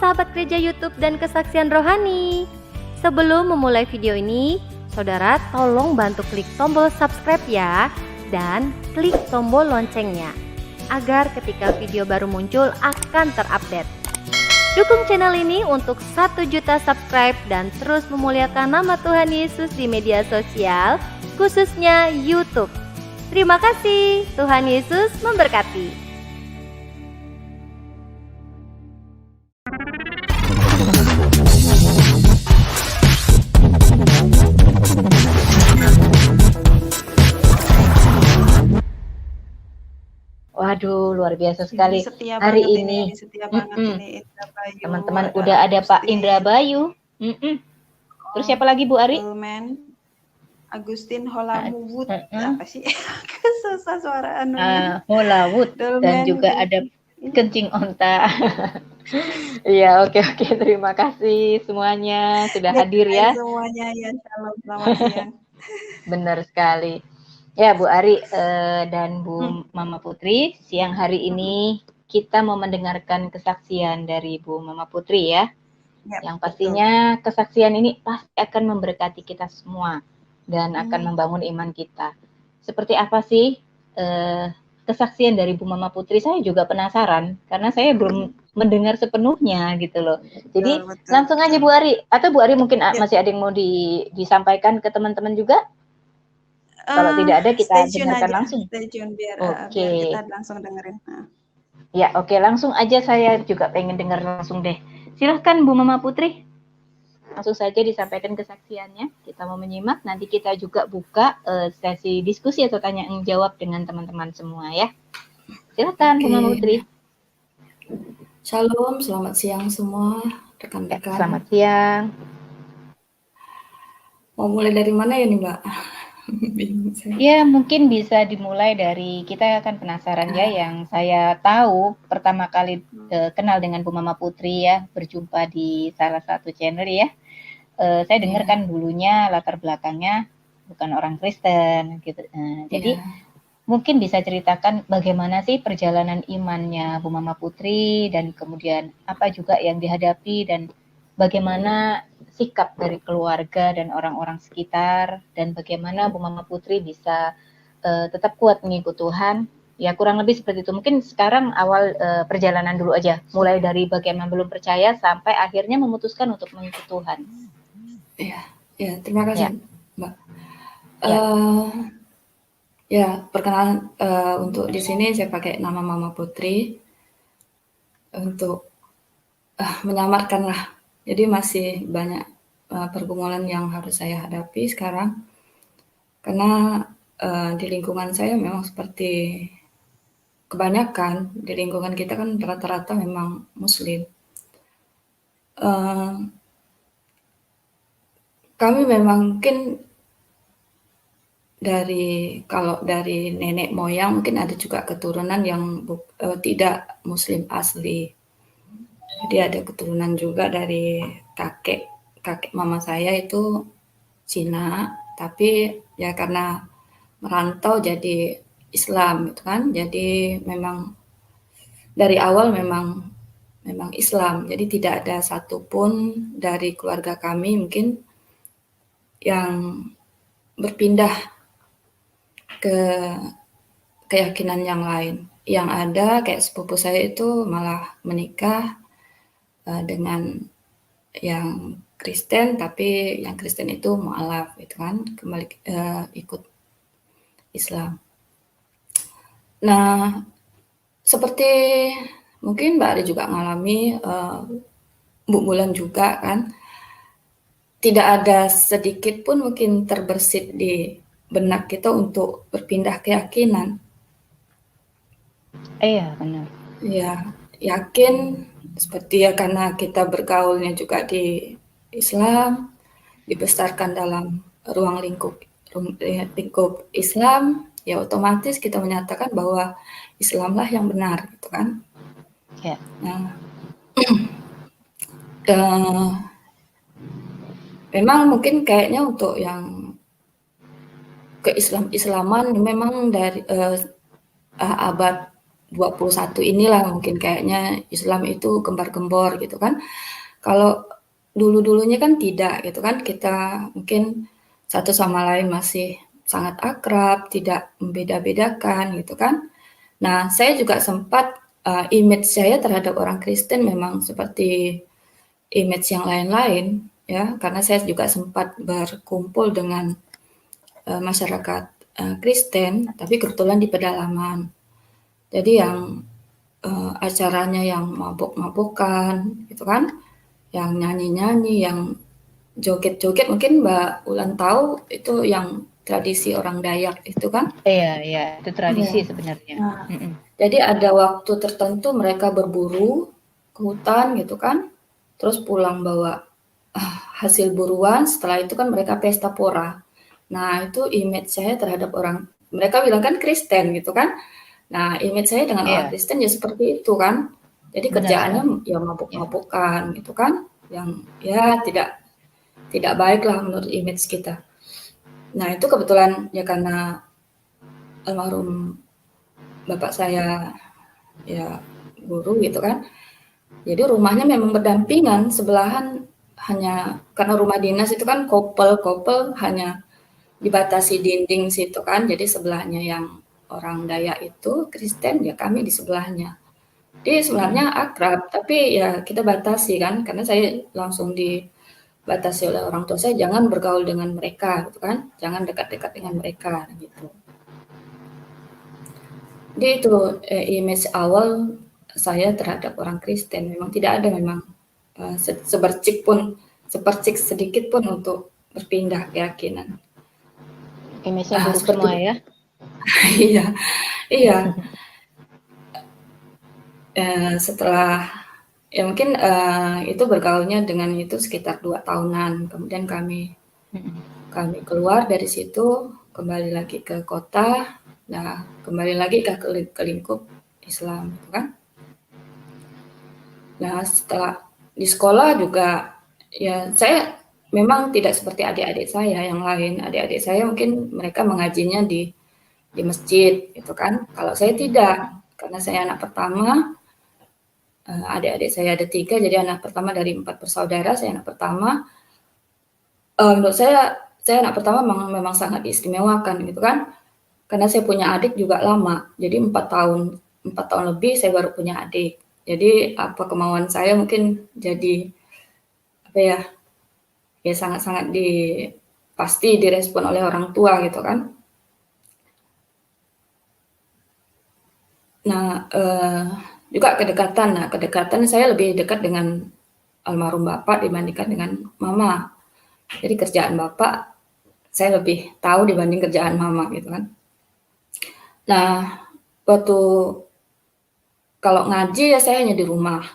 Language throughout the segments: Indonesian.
sahabat gereja YouTube dan kesaksian rohani. Sebelum memulai video ini, saudara tolong bantu klik tombol subscribe ya, dan klik tombol loncengnya, agar ketika video baru muncul akan terupdate. Dukung channel ini untuk 1 juta subscribe dan terus memuliakan nama Tuhan Yesus di media sosial, khususnya YouTube. Terima kasih, Tuhan Yesus memberkati. Waduh, luar biasa sekali hari ini. Teman-teman udah ada Pak Indra Bayu. Terus siapa lagi Bu Ari? Agustin Holawud. Apa sih? Susah suara anunya. Holawud. Dan juga ada Kencing Onta. Iya, oke. Terima kasih semuanya sudah hadir ya. Semuanya ya, shalom, selamat siang. Benar sekali. Ya Bu Ari dan Bu Mama Putri, siang hari ini kita mau mendengarkan kesaksian dari Bu Mama Putri ya. Yang pastinya kesaksian ini pasti akan memberkati kita semua dan akan membangun iman kita. Seperti apa sih kesaksian dari Bu Mama Putri? Saya juga penasaran karena saya belum mendengar sepenuhnya gitu loh. Jadi langsung aja Bu Ari, atau Bu Ari mungkin masih ada yang mau disampaikan ke teman-teman juga? Kalau tidak ada kita dengarkan langsung. Stay tune biar kita langsung dengerin. Ya, oke, langsung aja saya juga pengen dengar langsung deh. Silahkan Bu Mama Putri. Langsung saja disampaikan kesaksiannya. Kita mau menyimak, nanti kita juga buka sesi diskusi atau tanya jawab dengan teman-teman semua ya. Silahkan Bu Mama Putri. Shalom, selamat siang semua rekan-rekan. Selamat siang. Mau mulai dari mana ya nih Mbak? Ya mungkin bisa dimulai dari, kita akan penasaran ya, yang saya tahu pertama kali kenal dengan Bu Mama Putri ya, berjumpa di salah satu channel ya. Saya dengarkan dulunya latar belakangnya bukan orang Kristen gitu. Jadi mungkin bisa ceritakan bagaimana sih perjalanan imannya Bu Mama Putri, dan kemudian apa juga yang dihadapi, dan bagaimana sikap dari keluarga dan orang-orang sekitar, dan bagaimana Bu Mama Putri bisa tetap kuat mengikut Tuhan. Ya kurang lebih seperti itu. Mungkin sekarang awal perjalanan dulu aja, mulai dari bagaimana belum percaya sampai akhirnya memutuskan untuk mengikut Tuhan. Ya, terima kasih Mbak. Perkenalan untuk di sini saya pakai nama Mama Putri untuk menyamarkan lah. Jadi masih banyak pergumulan yang harus saya hadapi sekarang, karena di lingkungan saya memang seperti kebanyakan di lingkungan kita kan rata-rata memang Muslim. Kami memang mungkin kalau dari nenek moyang mungkin ada juga keturunan yang tidak Muslim asli. Jadi ada keturunan juga dari kakek mama saya itu Cina, tapi ya karena merantau jadi Islam gitu kan. Jadi memang dari awal memang Islam. Jadi tidak ada satupun dari keluarga kami mungkin yang berpindah ke keyakinan yang lain. Yang ada kayak sepupu saya itu malah menikah dengan yang Kristen, tapi yang Kristen itu mualaf gitu kan, kembali ikut Islam. Nah, seperti mungkin Mbak Ari juga ngalami, Bu Bulan juga kan, tidak ada sedikit pun mungkin terbersit di benak kita untuk berpindah keyakinan. Iya, benar. Ya, yakin seperti ya karena kita bergaulnya juga di Islam, dibesarkan dalam ruang lingkup Islam, ya otomatis kita menyatakan bahwa Islamlah yang benar, gitu kan? Ya. Nah, memang mungkin kayaknya untuk yang keislaman memang dari abad 21 inilah mungkin kayaknya Islam itu gembar-gembor gitu kan. Kalau dulu-dulunya kan tidak gitu kan, kita mungkin satu sama lain masih sangat akrab, tidak membeda-bedakan gitu kan. Nah, saya juga sempat image saya terhadap orang Kristen memang seperti image yang lain-lain ya, karena saya juga sempat berkumpul dengan masyarakat Kristen, tapi kebetulan di pedalaman. Jadi yang acaranya yang mabuk-mabukan gitu kan, yang nyanyi-nyanyi, yang joget-joget, mungkin Mbak Ulan tahu itu yang tradisi orang Dayak itu kan? Iya, itu tradisi sebenarnya. Nah, jadi ada waktu tertentu mereka berburu ke hutan gitu kan, terus pulang bawa hasil buruan, setelah itu kan mereka pesta pora. Nah, itu image saya terhadap orang, mereka bilang kan Kristen gitu kan. Nah, image saya dengan orang Kristen ya seperti itu kan. Jadi kerjaannya ya mabuk-mabukan gitu kan, yang ya tidak baik lah menurut image kita. Nah, itu kebetulan ya karena almarhum bapak saya ya guru gitu kan. Jadi rumahnya memang berdampingan, sebelahan, hanya karena rumah dinas itu kan kopel hanya dibatasi dinding situ kan. Jadi sebelahnya yang orang Dayak itu Kristen, ya kami di sebelahnya. Jadi sebenarnya akrab, tapi ya kita batasi kan, karena saya langsung dibatasi oleh orang tua saya, jangan bergaul dengan mereka gitu kan, jangan dekat-dekat dengan mereka gitu. Jadi itu image awal saya terhadap orang Kristen, memang tidak ada memang sepercik sedikit pun untuk berpindah keyakinan. Image-nya buruk semua ya? Iya. Setelah ya mungkin itu bergaulnya dengan itu sekitar 2 tahunan, kemudian kami keluar dari situ, kembali lagi ke kota, nah kembali lagi ke lingkup Islam gitu kan. Nah, setelah di sekolah juga ya saya memang tidak seperti adik-adik saya yang lain. Adik-adik saya mungkin mereka mengajinya di masjid gitu kan. Kalau saya tidak, karena saya anak pertama, adik-adik saya ada 3, jadi anak pertama dari 4 bersaudara, saya anak pertama. Menurut saya anak pertama memang sangat diistimewakan gitu kan. Karena saya punya adik juga lama, jadi 4 tahun lebih saya baru punya adik. Jadi apa kemauan saya mungkin jadi apa ya sangat-sangat pasti direspon oleh orang tua gitu kan. Nah, juga kedekatan. Nah, kedekatan saya lebih dekat dengan almarhum bapak dibandingkan dengan mama. Jadi kerjaan bapak saya lebih tahu dibanding kerjaan mama gitu kan. Nah, waktu kalau ngaji ya saya hanya di rumah.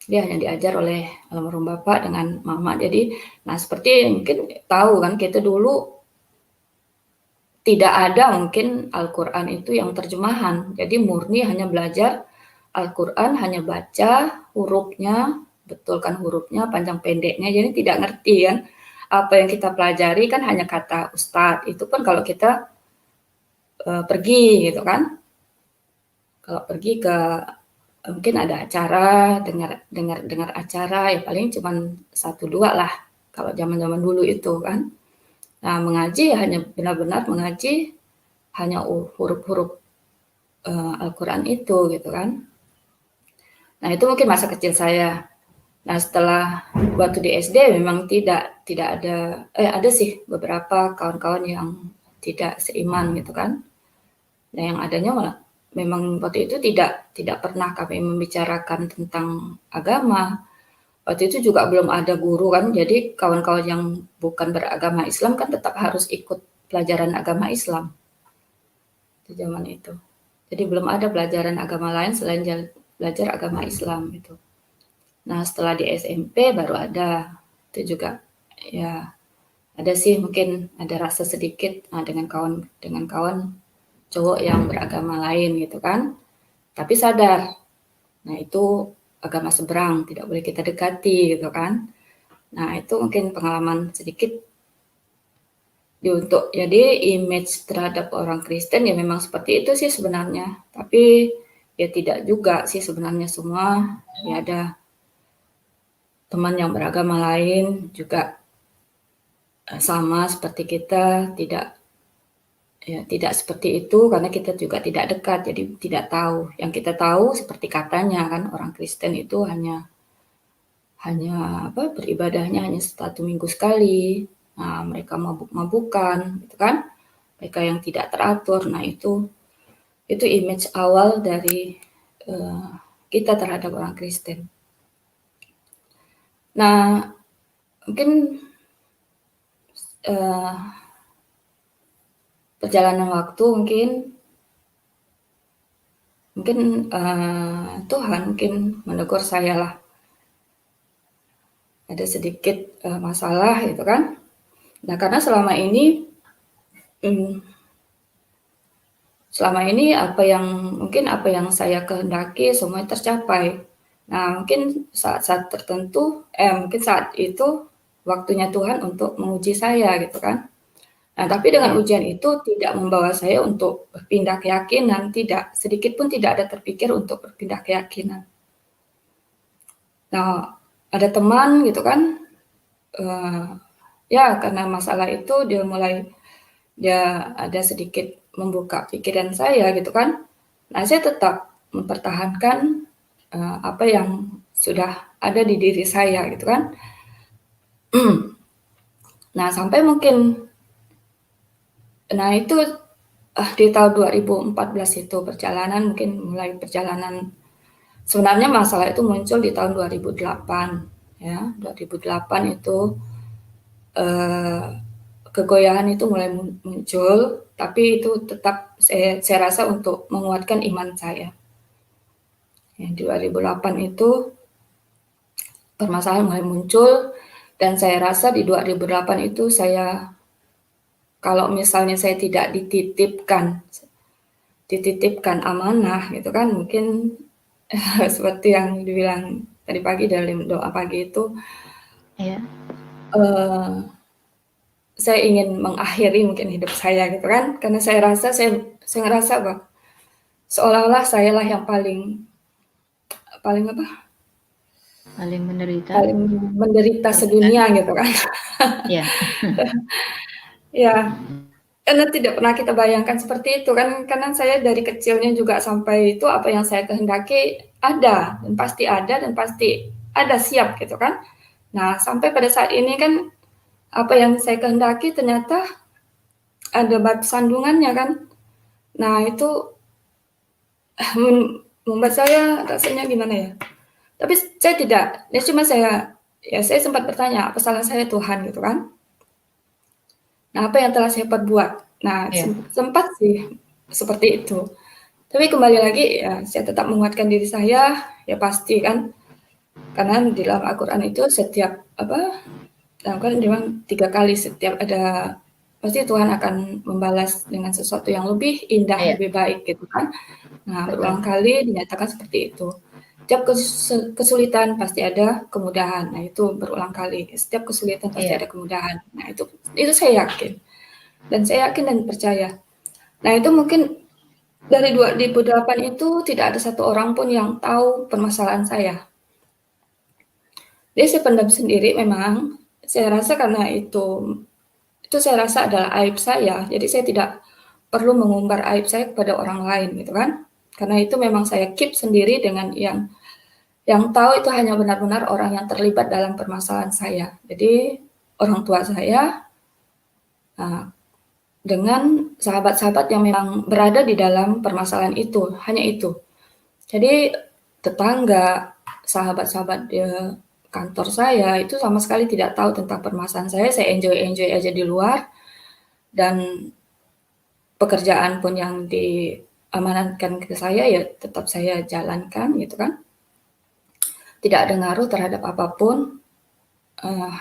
Dia hanya diajar oleh almarhum bapak dengan mama. Jadi, nah seperti mungkin tahu kan kita dulu tidak ada mungkin Al-Quran itu yang terjemahan. Jadi murni hanya belajar Al-Quran, hanya baca hurufnya, betulkan hurufnya, panjang pendeknya. Jadi tidak ngerti kan. Apa yang kita pelajari kan hanya kata ustadz. Itu pun kalau kita pergi gitu kan. Kalau pergi ke mungkin ada acara, dengar acara, ya paling cuma 1-2 lah kalau zaman-zaman dulu itu kan. Nah, mengaji ya hanya benar-benar mengaji hanya huruf-huruf Al-Quran itu gitu kan. Nah, itu mungkin masa kecil saya. Nah, setelah waktu di SD memang tidak ada sih beberapa kawan-kawan yang tidak seiman gitu kan. Nah, yang adanya malah memang waktu itu tidak pernah kami membicarakan tentang agama. Waktu itu juga belum ada guru kan, jadi kawan-kawan yang bukan beragama Islam kan tetap harus ikut pelajaran agama Islam di zaman itu. Jadi belum ada pelajaran agama lain selain belajar agama Islam itu. Nah, setelah di SMP baru ada. Itu juga ya ada sih mungkin ada rasa sedikit dengan kawan cowok yang beragama lain gitu kan. Tapi sadar, nah itu agama seberang, tidak boleh kita dekati gitu kan. Nah itu mungkin pengalaman sedikit Untuk jadi image terhadap orang Kristen ya memang seperti itu sih sebenarnya. Tapi ya tidak juga sih sebenarnya semua. Ya ada teman yang beragama lain juga sama seperti kita, tidak seperti itu karena kita juga tidak dekat, jadi tidak tahu. Yang kita tahu seperti katanya kan orang Kristen itu hanya beribadahnya hanya 1 minggu sekali. Nah, mereka mabuk-mabukan, gitu kan? Mereka yang tidak teratur. Nah, itu image awal dari kita terhadap orang Kristen. Nah, mungkin perjalanan waktu mungkin Tuhan mungkin menegur saya lah. Ada sedikit masalah gitu kan. Nah, karena selama ini apa yang saya kehendaki semuanya tercapai. Nah, mungkin saat tertentu, mungkin saat itu waktunya Tuhan untuk menguji saya gitu kan. Nah, tapi dengan ujian itu tidak membawa saya untuk berpindah keyakinan, tidak, sedikit pun tidak ada terpikir untuk berpindah keyakinan. Nah, ada teman gitu kan, ya karena masalah itu dia ada sedikit membuka pikiran saya gitu kan. Nah, saya tetap mempertahankan apa yang sudah ada di diri saya gitu kan. Nah, sampai mungkin itu di tahun 2014 itu mulai perjalanan sebenarnya masalah itu muncul di tahun 2008 ya. 2008 itu kegoyahan itu mulai muncul, tapi itu tetap saya rasa untuk menguatkan iman saya. Ya, 2008 itu permasalahan mulai muncul dan saya rasa di 2008 itu kalau misalnya saya tidak dititipkan amanah gitu kan, mungkin seperti yang dibilang tadi pagi dalam doa pagi itu, saya ingin mengakhiri mungkin hidup saya gitu kan, karena saya ngerasa bahwa seolah-olah sayalah yang paling menderita sedunia gitu kan. Ya, karena tidak pernah kita bayangkan seperti itu kan, karena saya dari kecilnya juga sampai itu apa yang saya kehendaki ada dan pasti ada siap gitu kan. Nah, sampai pada saat ini kan apa yang saya kehendaki ternyata ada batu sandungannya kan. Nah, itu membuat saya rasanya gimana ya. Tapi saya tidak, ya cuma saya sempat bertanya, apa salah saya Tuhan gitu kan. Nah, apa yang telah saya perbuat? Nah, sempat sih seperti itu. Tapi kembali lagi ya saya tetap menguatkan diri saya, ya pasti kan. Karena di dalam Al-Qur'an itu setiap kan memang 3 kali setiap ada pasti Tuhan akan membalas dengan sesuatu yang lebih indah, lebih baik gitu kan. Nah, berulang kali dinyatakan seperti itu. Setiap kesulitan pasti ada kemudahan. Nah, itu berulang kali. Setiap kesulitan pasti ada kemudahan. Nah, itu saya yakin. Dan saya yakin dan percaya. Nah, itu mungkin dari 2008 itu tidak ada satu orang pun yang tahu permasalahan saya. Jadi saya pendam sendiri memang. Saya rasa karena itu saya rasa adalah aib saya. Jadi saya tidak perlu mengumbar aib saya kepada orang lain gitu kan. Karena itu memang saya keep sendiri dengan yang tahu itu hanya benar-benar orang yang terlibat dalam permasalahan saya. Jadi orang tua saya dengan sahabat-sahabat yang memang berada di dalam permasalahan itu, hanya itu. Jadi tetangga, sahabat-sahabat di kantor saya itu sama sekali tidak tahu tentang permasalahan saya enjoy aja di luar, dan pekerjaan pun yang diamanatkan ke saya ya tetap saya jalankan gitu kan. Tidak ada ngaruh terhadap apapun,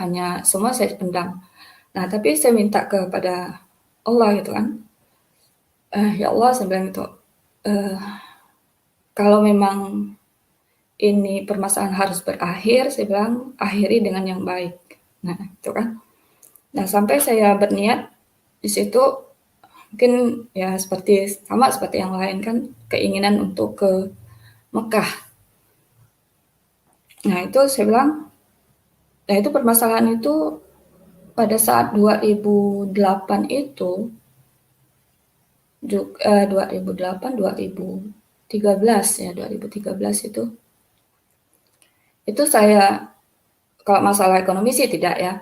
hanya semua saya pendam. Nah, tapi saya minta kepada Allah gitu kan, ya Allah saya bilang itu, kalau memang ini permasalahan harus berakhir, saya bilang akhiri dengan yang baik. Nah, itu kan. Nah, sampai saya berniat di situ mungkin ya sama seperti yang lain kan, keinginan untuk ke Mekah. Nah itu saya bilang, nah itu permasalahan itu pada saat 2008 itu, 2008, 2013 ya, 2013 itu saya, kalau masalah ekonomi sih tidak ya.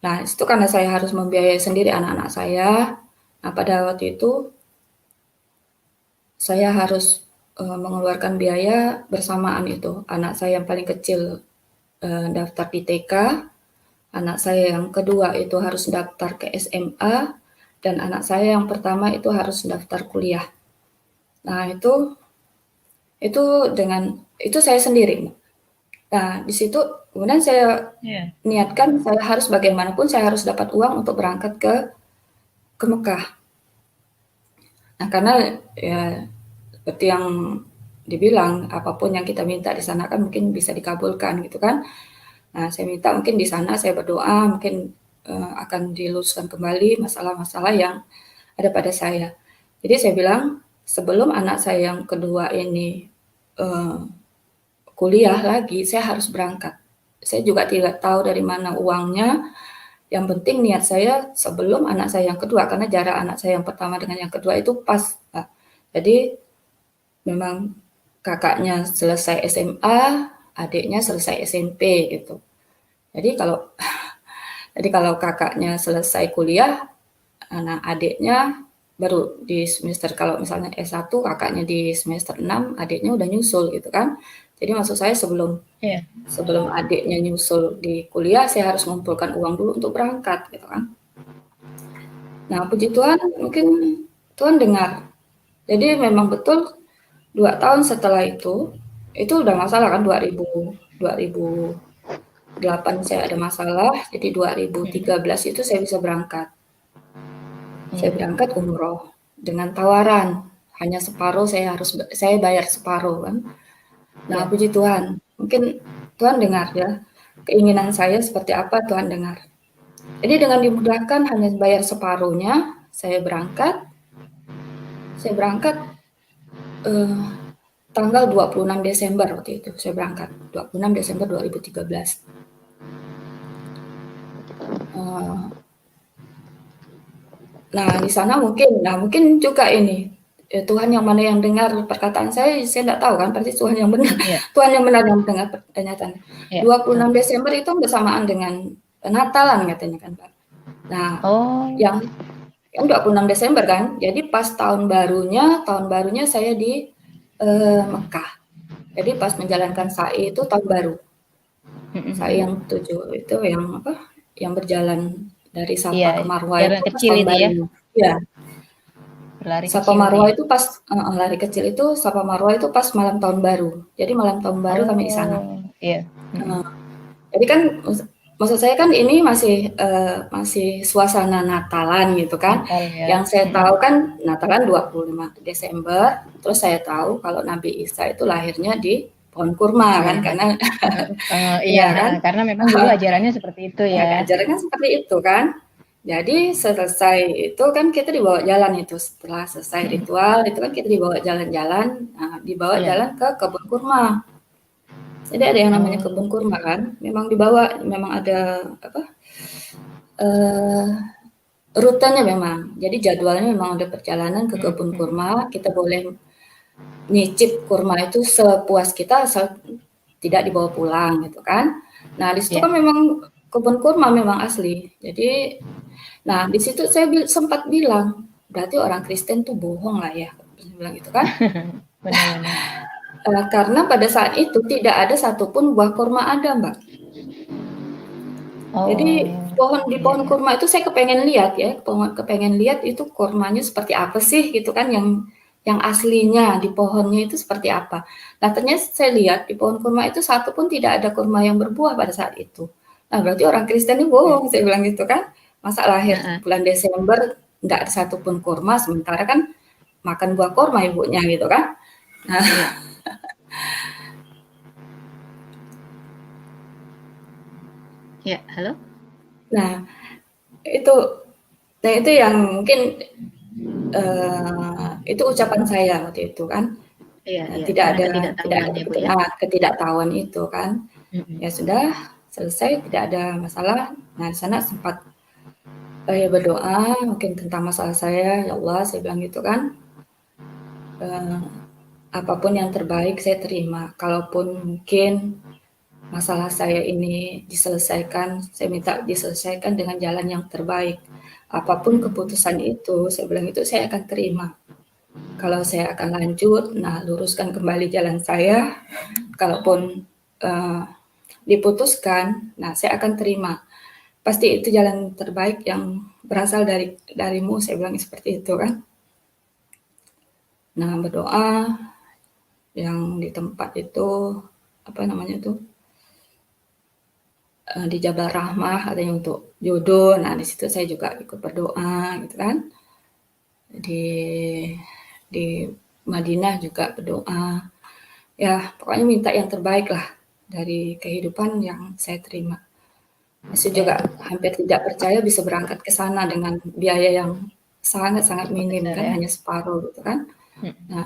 Nah itu karena saya harus membiayai sendiri anak-anak saya. Nah pada waktu itu saya harus mengeluarkan biaya bersamaan itu. Anak saya yang paling kecil daftar di TK, anak saya yang kedua itu harus daftar ke SMA, dan anak saya yang pertama itu harus daftar kuliah. Nah itu saya sendiri. Nah di situ kemudian saya niatkan saya harus bagaimanapun saya harus dapat uang untuk berangkat ke Mekah. Nah karena ya seperti yang dibilang, apapun yang kita minta di sana kan mungkin bisa dikabulkan gitu kan. Nah saya minta mungkin di sana saya berdoa mungkin akan diluruskan kembali masalah-masalah yang ada pada saya. Jadi saya bilang sebelum anak saya yang kedua ini kuliah lagi, saya harus berangkat. Saya juga tidak tahu dari mana uangnya. Yang penting niat saya sebelum anak saya yang kedua, karena jarak anak saya yang pertama dengan yang kedua itu pas. Nah, jadi memang kakaknya selesai SMA, adiknya selesai SMP gitu. Jadi kalau kakaknya selesai kuliah, anak adiknya baru di semester, kalau misalnya S1 kakaknya di semester 6, adiknya udah nyusul gitu kan. Jadi maksud saya sebelum adiknya nyusul di kuliah, saya harus mengumpulkan uang dulu untuk berangkat gitu kan. Nah puji Tuhan mungkin Tuhan dengar. Jadi memang betul 2 tahun setelah itu udah masalah kan, 2008 saya ada masalah, jadi 2013 itu saya bisa berangkat. Saya berangkat umroh dengan tawaran hanya separuh, saya bayar separuh kan. Nah puji Tuhan, mungkin Tuhan dengar ya, keinginan saya seperti apa Tuhan dengar. Jadi dengan dimudahkan hanya bayar separuhnya, saya berangkat tanggal 26 Desember waktu itu saya berangkat, 26 Desember 2013. Nah di sana mungkin juga ini Tuhan yang mana yang dengar perkataan saya tidak tahu kan, pasti Tuhan yang benar. Tuhan yang benar yang mendengar pernyataan. 26 Desember itu bersamaan dengan Natalan katanya kan Pak. Nah yang 26 Desember kan, jadi pas tahun barunya saya di Mekah. Jadi pas menjalankan sa'i itu tahun baru. Sa'i yang 7 itu yang apa? Yang berjalan dari Safa ke Marwah itu pas kecil tahun itu ya. baru. Iya. Berlari Safa kecil Marwah ya. itu pas lari kecil itu Safa Marwah itu pas malam tahun baru. Jadi malam tahun baru kami di sana. Iya. Jadi kan maksud saya kan ini masih suasana Natalan gitu kan. Natal, ya. Yang saya tahu kan Natalan 25 Desember, terus saya tahu kalau Nabi Isa itu lahirnya di pohon kurma kan, karena iya kan, karena memang dulu ajarannya seperti itu ya. Ajarannya seperti itu kan. Jadi selesai itu kan kita dibawa jalan itu, setelah selesai ritual itu kan kita dibawa jalan-jalan, dibawa jalan ke kebun kurma. Jadi ada yang namanya kebun kurma kan, memang ada rutenya memang. Jadi jadwalnya memang ada perjalanan ke kebun kurma, kita boleh nyicip kurma itu sepuas kita asal tidak dibawa pulang gitu kan. Nah di situ kan memang kebun kurma memang asli. Jadi nah di situ saya sempat bilang, berarti orang Kristen tuh bohong lah ya, bilang gitu kan. Benar-benar. Karena pada saat itu tidak ada satupun buah kurma ada Mbak. Jadi di pohon kurma itu saya kepengen lihat itu kurmanya seperti apa sih gitu kan, yang aslinya di pohonnya itu seperti apa. Nah ternyata saya lihat di pohon kurma itu satu pun tidak ada kurma yang berbuah pada saat itu. Nah berarti orang Kristen ini bohong, saya bilang gitu kan. Masa lahir bulan Desember nggak ada satupun kurma, sementara kan makan buah kurma ibunya gitu kan. Nah, ya, halo? Nah, itu Nah itu yang mungkin itu ucapan saya waktu itu kan. Tidak ada ketidaktahuan itu kan. Ya sudah selesai, tidak ada masalah. Nah di sana sempat saya berdoa mungkin tentang masalah saya, ya Allah saya bilang gitu kan. Apapun yang terbaik saya terima. Kalaupun mungkin masalah saya ini diselesaikan, saya minta diselesaikan dengan jalan yang terbaik. Apapun keputusan itu, saya bilang itu saya akan terima. Kalau saya akan lanjut, nah luruskan kembali jalan saya. Kalaupun diputuskan, nah saya akan terima. Pasti itu jalan terbaik yang berasal darimu, saya bilang seperti itu kan. Nah berdoa yang di tempat itu apa namanya tuh di Jabal Rahmah katanya untuk jodoh. Nah di situ saya juga ikut berdoa gitu kan. Di Madinah juga berdoa. Ya pokoknya minta yang terbaik lah dari kehidupan yang saya terima. Saya juga hampir tidak percaya bisa berangkat ke sana dengan biaya yang sangat-sangat minim kan, hanya separuh gitu kan. Nah,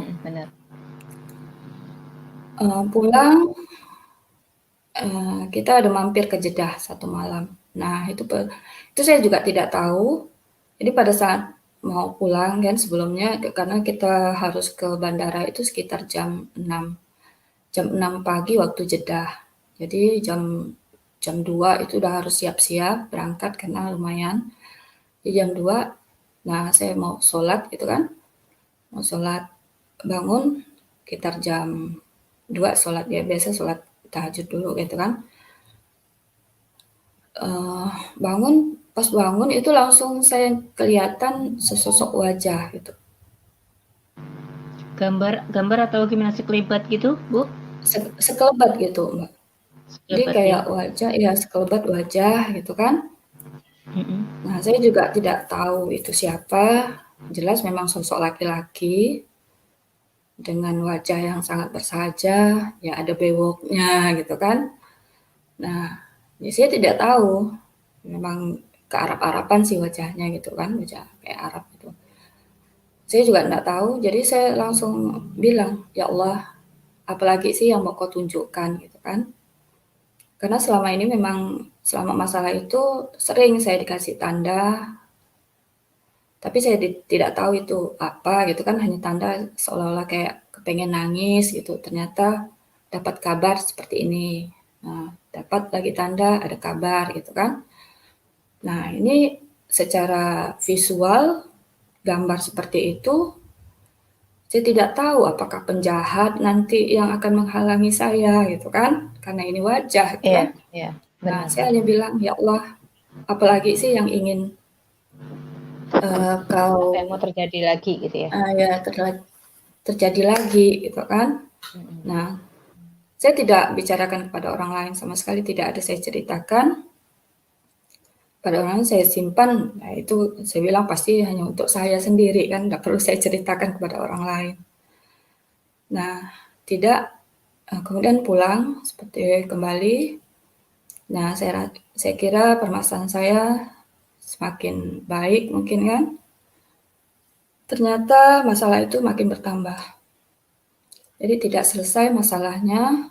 pulang kita ada mampir ke Jeddah satu malam. Nah itu saya juga tidak tahu. Jadi pada saat mau pulang kan sebelumnya karena kita harus ke bandara itu sekitar jam 6 pagi waktu Jeddah. Jadi jam 2 itu udah harus siap-siap berangkat karena lumayan. Di jam 2, nah saya mau sholat gitu kan. Mau sholat, bangun sekitar jam 2 sholat ya, biasa sholat tahajud dulu gitu kan. Pas bangun itu langsung saya kelihatan sesosok wajah gitu. Gambar atau gimana, sekelebat gitu, Bu? Sekelebat gitu, Mbak. Jadi kayak wajah, ya sekelebat wajah gitu kan. Nah, saya juga tidak tahu itu siapa. Jelas memang sosok laki-laki dengan wajah yang sangat bersahaja, ya ada bewoknya gitu kan. Nah, ya saya tidak tahu. Memang ke Arab-Araban sih wajahnya gitu kan, wajah kayak Arab gitu. Saya juga enggak tahu, jadi saya langsung bilang, "Ya Allah, apalagi sih yang mau kau tunjukkan?" gitu kan. Karena selama ini memang selama masalah itu sering saya dikasih tanda, tapi saya tidak tahu itu apa gitu kan, hanya tanda seolah-olah kayak kepengen nangis gitu, ternyata dapat kabar seperti ini. Nah, dapat lagi tanda ada kabar gitu kan. Nah, ini secara visual gambar seperti itu saya tidak tahu apakah penjahat nanti yang akan menghalangi saya gitu kan, karena ini wajah gitu kan. Nah, saya hanya bilang, "Ya Allah, apalagi sih yang ingin kau mau terjadi lagi gitu ya?" Ya terjadi lagi gitu kan. Nah, saya tidak bicarakan kepada orang lain sama sekali, tidak ada saya ceritakan. Pada orang lain saya simpan, nah itu saya bilang pasti hanya untuk saya sendiri kan, nggak perlu saya ceritakan kepada orang lain. Nah, tidak, kemudian pulang seperti kembali. Nah, saya kira permasalahan saya semakin baik mungkin kan. Ternyata masalah itu makin bertambah. Jadi tidak selesai masalahnya.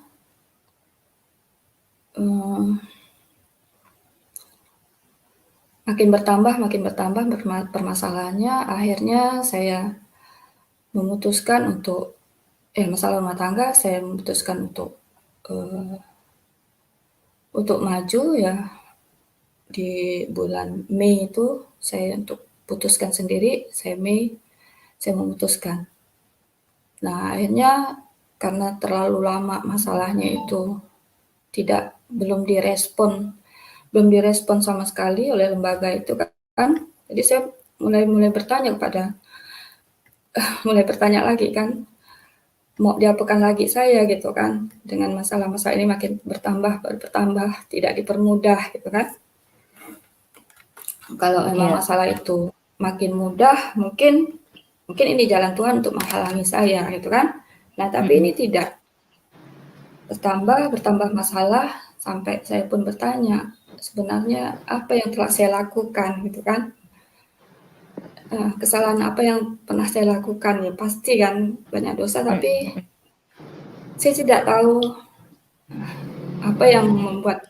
Makin bertambah permasalahannya. Akhirnya saya memutuskan untuk masalah rumah tangga. Saya memutuskan untuk maju ya. Di bulan Mei itu saya untuk putuskan sendiri. Saya memutuskan. Nah, akhirnya karena terlalu lama masalahnya itu belum direspon sama sekali oleh lembaga itu kan. Jadi saya mulai bertanya lagi kan, mau diapakan lagi saya gitu kan, dengan masalah-masalah ini makin bertambah, tidak dipermudah gitu kan. Kalau memang masalah itu makin mudah, mungkin ini jalan Tuhan untuk menghalangi saya gitu kan. Nah, tapi ini tidak. Bertambah masalah sampai saya pun bertanya, sebenarnya apa yang telah saya lakukan gitu kan. kesalahan apa yang pernah saya lakukan, ya pasti kan banyak dosa, tapi saya tidak tahu apa yang membuat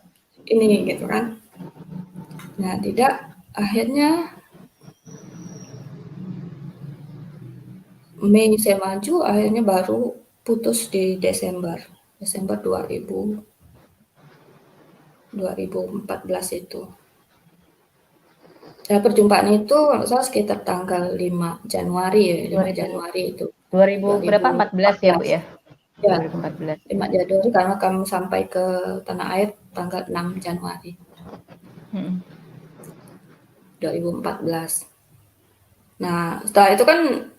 ini gitu kan. Nah, akhirnya Mei saya maju, akhirnya baru putus di Desember 2014 itu. Ya, perjumpaan itu kalau nggak salah sekitar tanggal 5 Januari ya, 5 Januari itu. 2014 ya, Bu ya? Ya, 2014. 5 Januari karena kami sampai ke tanah air tanggal 6 Januari 2014. Nah, setelah itu kan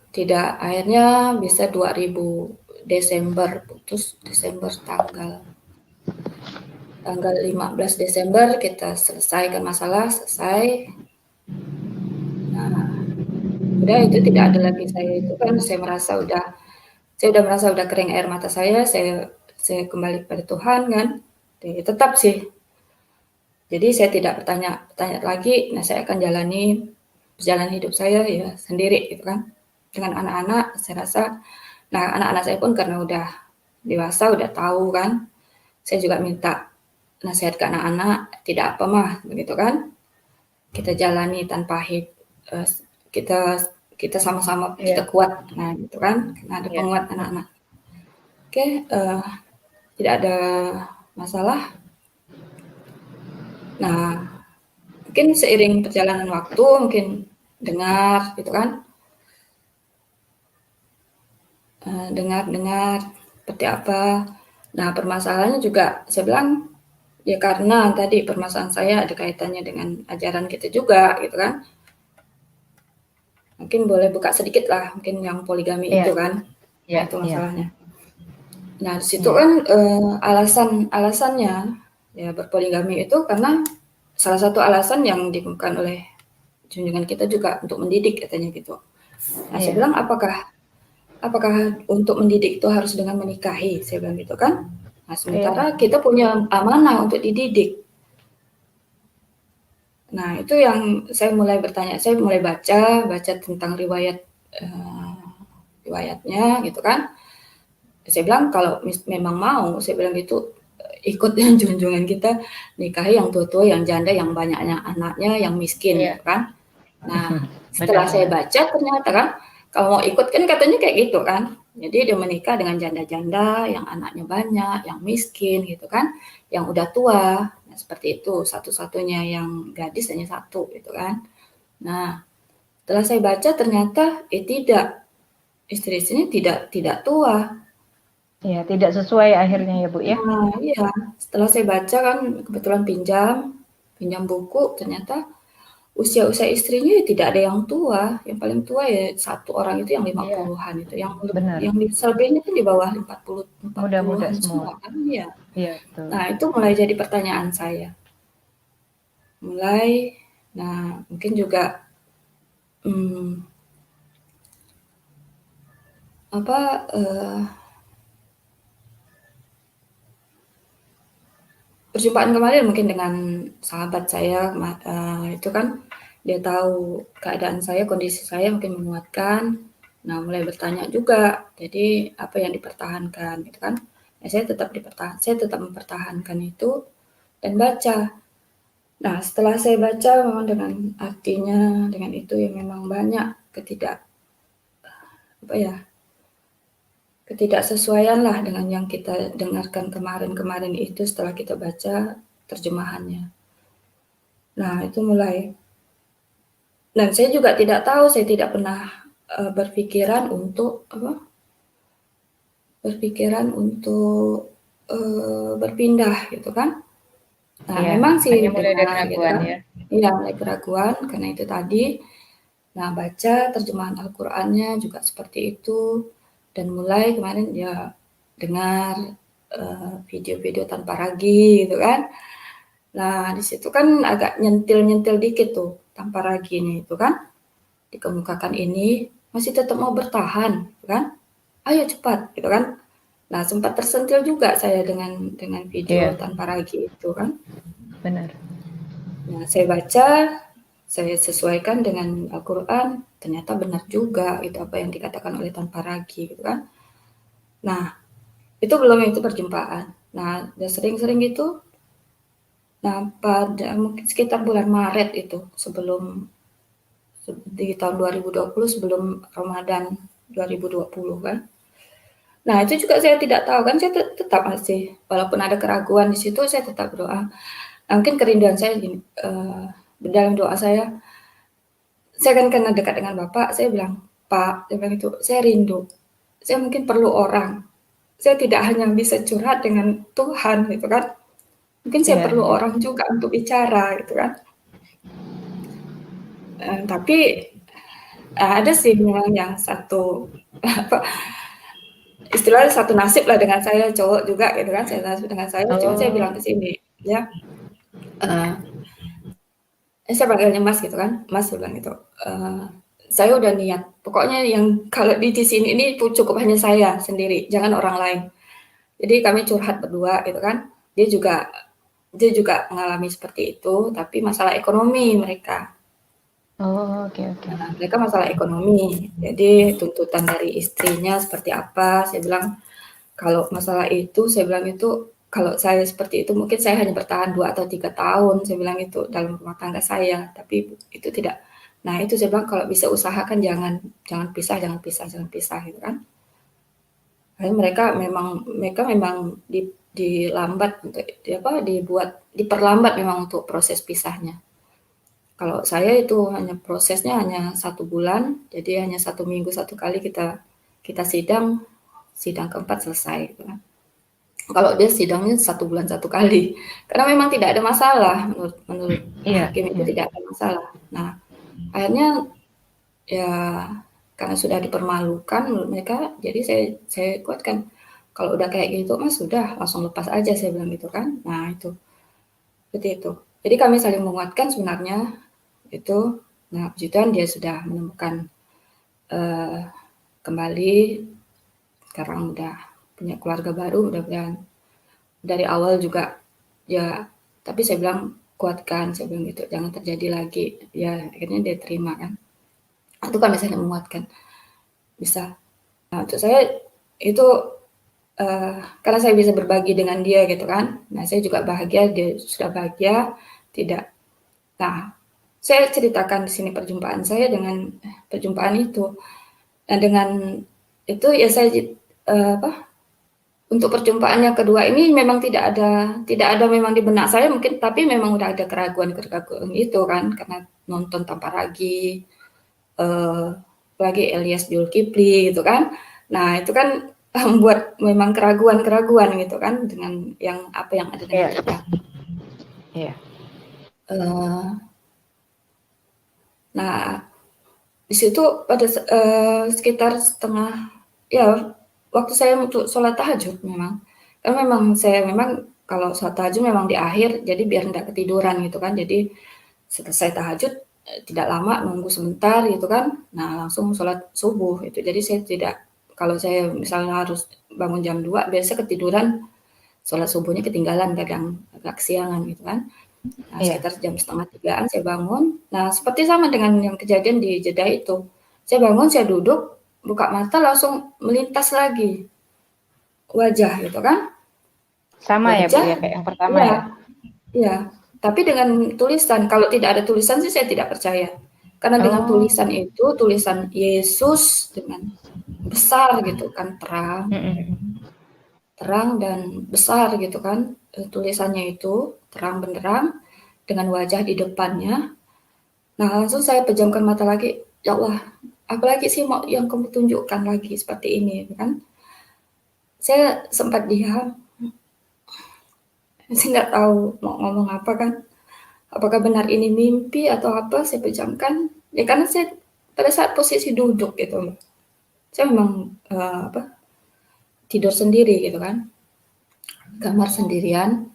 akhirnya bisa 2000 Desember, putus Desember tanggal 15 Desember kita selesaikan masalah, selesai. Nah, udah itu tidak ada lagi, saya udah merasa udah kering air mata saya kembali kepada Tuhan kan. Jadi, tetap sih. Jadi saya tidak bertanya lagi, nah saya akan jalani perjalanan hidup saya ya sendiri gitu kan. Dengan anak-anak saya rasa, nah anak-anak saya pun karena udah dewasa, udah tahu kan. Saya juga minta nasihat ke anak-anak, tidak apa mah begitu kan. Kita jalani tanpa kita sama-sama kita kuat, nah gitu kan, karena ada penguat anak-anak. Oke, tidak ada masalah. Nah, mungkin seiring perjalanan waktu, mungkin dengar gitu kan, dengar seperti apa. Nah, permasalahannya juga saya bilang ya karena tadi permasalahan saya ada kaitannya dengan ajaran kita juga gitu kan. Mungkin boleh buka sedikit lah, mungkin yang poligami itu kan, itu masalahnya. Nah, di situ kan alasannya ya berpoligami itu karena salah satu alasan yang dikemukakan oleh junjungan kita juga untuk mendidik katanya gitu. Nah, saya bilang apakah untuk mendidik itu harus dengan menikahi? Saya bilang gitu kan. Nah, sementara kita punya amanah untuk dididik. Nah, itu yang saya mulai bertanya, saya mulai baca tentang riwayatnya gitu kan. Saya bilang kalau memang mau, saya bilang gitu, ikut yang junjungan kita, nikahi yang tua-tua, yang janda, yang banyaknya anaknya, yang miskin gitu kan. Nah, setelah saya baca ternyata kan, kalau mau ikut kan katanya kayak gitu kan. Jadi dia menikah dengan janda-janda yang anaknya banyak, yang miskin gitu kan, yang udah tua. Nah, seperti itu, satu-satunya yang gadis hanya satu gitu kan. Nah, setelah saya baca ternyata tidak, istri-istrinya tidak tua. Ya, tidak sesuai akhirnya ya Bu ya. Nah, iya, setelah saya baca kan kebetulan pinjam buku, ternyata usia istrinya ya tidak ada yang tua, yang paling tua ya satu orang itu yang 50-an itu, yang selebihnya itu di bawah 40-an muda semua kan ya. Iya, betul. Nah, itu mulai jadi pertanyaan saya. Nah mungkin juga perjumpaan kemarin mungkin dengan sahabat saya itu kan dia tahu keadaan saya, kondisi saya mungkin menguatkan. Nah, mulai bertanya juga. Jadi apa yang dipertahankan gitu kan? Ya, saya tetap mempertahankan itu dan baca. Nah, setelah saya baca memang dengan artinya, dengan itu yang memang banyak ketidaksesuaian lah dengan yang kita dengarkan kemarin itu setelah kita baca terjemahannya. Nah, itu mulai. Dan saya juga tidak tahu, saya tidak pernah berpikiran untuk berpindah gitu kan. Nah, memang sih mulai ada keraguan ya. Iya, mulai keraguan karena itu tadi. Nah, baca terjemahan Al-Qur'annya juga seperti itu. Dan mulai kemarin ya dengar video-video tanpa ragi gitu kan. Nah, di situ kan agak nyentil dikit tuh tanpa raginya itu kan. Dikemukakan ini masih tetap mau bertahan gitu kan. Ayo cepat gitu kan. Nah, sempat tersentil juga saya dengan video tanpa ragi itu kan. Benar. Nah, saya baca saya sesuaikan dengan Al-Quran, ternyata benar juga itu apa yang dikatakan oleh Tuan Paragi gitu kan. Nah, itu belum itu perjumpaan. Nah, udah sering-sering gitu. Nah, pada mungkin sekitar bulan Maret itu sebelum di tahun 2020 sebelum Ramadan 2020 kan. Nah, itu juga saya tidak tahu kan, saya tetap masih walaupun ada keraguan di situ saya tetap berdoa. Nah, mungkin kerinduan saya gini, dalam doa saya kan karena dekat dengan Bapak, saya bilang, "Pak," saya bilang itu, "saya rindu. Saya mungkin perlu orang. Saya tidak hanya bisa curhat dengan Tuhan," gitu kan. Mungkin saya perlu orang juga untuk bicara gitu kan. Tapi ada sih memang yang satu apa istilahnya satu nasib lah dengan saya, cowok juga gitu kan, saya nasib dengan saya, cuma saya bilang ke sini, ya, saya panggilnya Mas gitu kan, Mas saya bilang gitu, saya udah niat, pokoknya yang kalau di sini ini cukup hanya saya sendiri, jangan orang lain. Jadi kami curhat berdua gitu kan, dia juga mengalami seperti itu, tapi masalah ekonomi mereka. Oke. Mereka masalah ekonomi, jadi tuntutan dari istrinya seperti apa, saya bilang, kalau masalah itu, saya bilang itu, kalau saya seperti itu mungkin saya hanya bertahan 2 atau 3 tahun, saya bilang itu, dalam rumah tangga saya, tapi itu tidak. Nah itu saya bilang kalau bisa usahakan jangan pisah gitu kan. Karena mereka memang dilambat untuk diperlambat memang untuk proses pisahnya. Kalau saya itu prosesnya hanya 1 bulan, jadi hanya 1 minggu 1 kali kita sidang keempat selesai gitu kan. Kalau dia sidangnya 1 bulan 1 kali, karena memang tidak ada masalah menurut hakim itu tidak ada masalah. Nah, akhirnya ya karena sudah dipermalukan menurut mereka, jadi saya kuatkan, "Kalau udah kayak gitu Mas, sudah langsung lepas aja," saya bilang gitu kan. Nah itu, seperti itu. Jadi kami saling menguatkan sebenarnya itu. Nah puji Tuhan dia sudah menemukan kembali, sekarang udah punya keluarga baru, mudah-mudahan. Dari awal juga ya, tapi saya bilang kuatkan, saya bilang gitu, jangan terjadi lagi. Ya akhirnya dia terima kan. Itu kan misalnya menguatkan, bisa. Nah untuk saya itu karena saya bisa berbagi dengan dia gitu kan. Nah saya juga bahagia, dia sudah bahagia, tidak. Nah saya ceritakan di sini perjumpaan saya dengan perjumpaan itu. Nah dengan itu ya saya untuk perjumpaan yang kedua ini memang tidak ada memang di benak saya mungkin, tapi memang udah ada keraguan itu kan, karena nonton Tuan Paragi, apalagi Ilyas Julkipli gitu kan. Nah itu kan membuat memang keraguan gitu kan dengan yang apa yang ada dengan kita. Iya. Nah di situ pada sekitar setengah ya waktu saya untuk sholat tahajud memang, karena memang saya kalau sholat tahajud memang di akhir, jadi biar tidak ketiduran gitu kan, jadi selesai tahajud tidak lama, nunggu sebentar gitu kan, nah langsung sholat subuh itu. Jadi saya tidak, kalau saya misalnya harus bangun jam 2, biasa ketiduran, sholat subuhnya ketinggalan, kadang agak kesiangan gitu kan. Nah sekitar jam 2:30 saya bangun, nah seperti sama dengan yang kejadian di Jeddah itu, saya bangun, saya duduk, buka mata langsung melintas lagi wajah gitu kan. Sama wajah, ya Bu ya kayak yang pertama ya? Iya, tapi dengan tulisan, kalau tidak ada tulisan sih saya tidak percaya. Karena dengan tulisan itu, tulisan Yesus dengan besar gitu kan, terang dan besar gitu kan, tulisannya itu terang benderang dengan wajah di depannya. Nah langsung saya pejamkan mata lagi, ya Allah, apalagi sih mau yang kamu tunjukkan lagi seperti ini kan. Saya sempat diam, saya nggak tahu mau ngomong apa kan, apakah benar ini mimpi atau apa. Saya pejamkan ya, karena saya pada saat posisi duduk gitu, saya memang tidur sendiri gitu kan, kamar sendirian,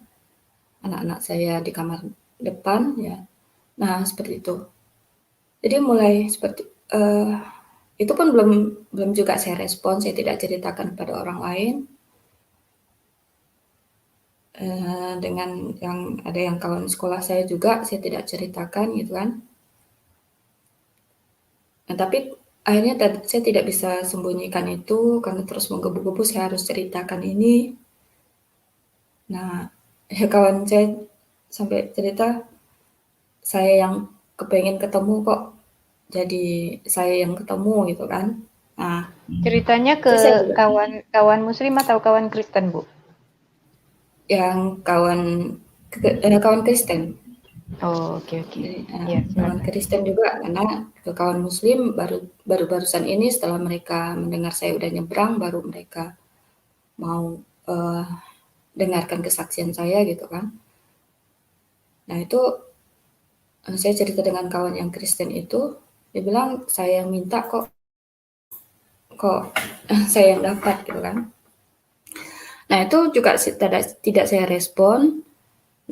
anak-anak saya di kamar depan ya. Nah seperti itu, jadi mulai seperti itu pun belum juga saya respon, saya tidak ceritakan kepada orang lain. Dengan yang ada yang kawan sekolah saya juga saya tidak ceritakan gitu kan. Nah, tapi akhirnya saya tidak bisa sembunyikan itu karena terus menggebu-gebu saya harus ceritakan ini. Nah, ya kawan saya sampai cerita, saya yang kepengen ketemu kok jadi saya yang ketemu gitu kan. Nah, ceritanya ke kawan Muslim atau kawan Kristen, Bu? Yang kawan Kristen. Oh, oke. Kawan Kristen juga, karena ke kawan Muslim barusan ini setelah mereka mendengar saya udah nyebrang, baru mereka mau dengarkan kesaksian saya gitu kan. Nah itu saya cerita dengan kawan yang Kristen itu, dia bilang saya yang minta kok saya yang dapat gitu kan. Nah itu juga tidak saya respon.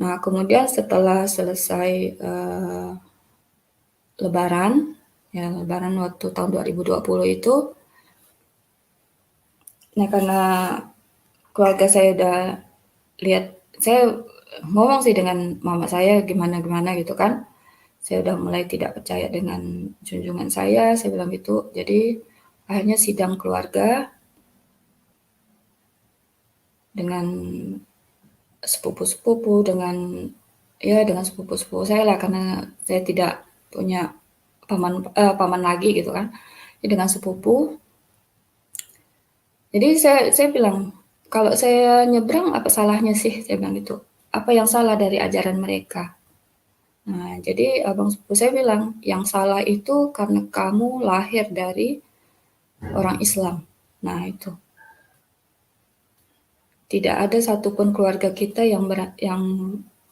Nah kemudian setelah selesai Lebaran waktu tahun 2020 itu, nah karena keluarga saya udah lihat, saya ngomong sih dengan mama saya gimana gitu kan, saya udah mulai tidak percaya dengan junjungan saya bilang gitu. Jadi akhirnya sidang keluarga dengan sepupu-sepupu, dengan sepupu-sepupu saya lah, karena saya tidak punya paman lagi gitu kan. Jadi dengan sepupu. Jadi saya bilang, kalau saya nyebrang apa salahnya sih, saya bilang gitu. Apa yang salah dari ajaran mereka? Nah, jadi abang sepupu saya bilang, yang salah itu karena kamu lahir dari orang Islam. Nah, itu. Tidak ada satupun keluarga kita yang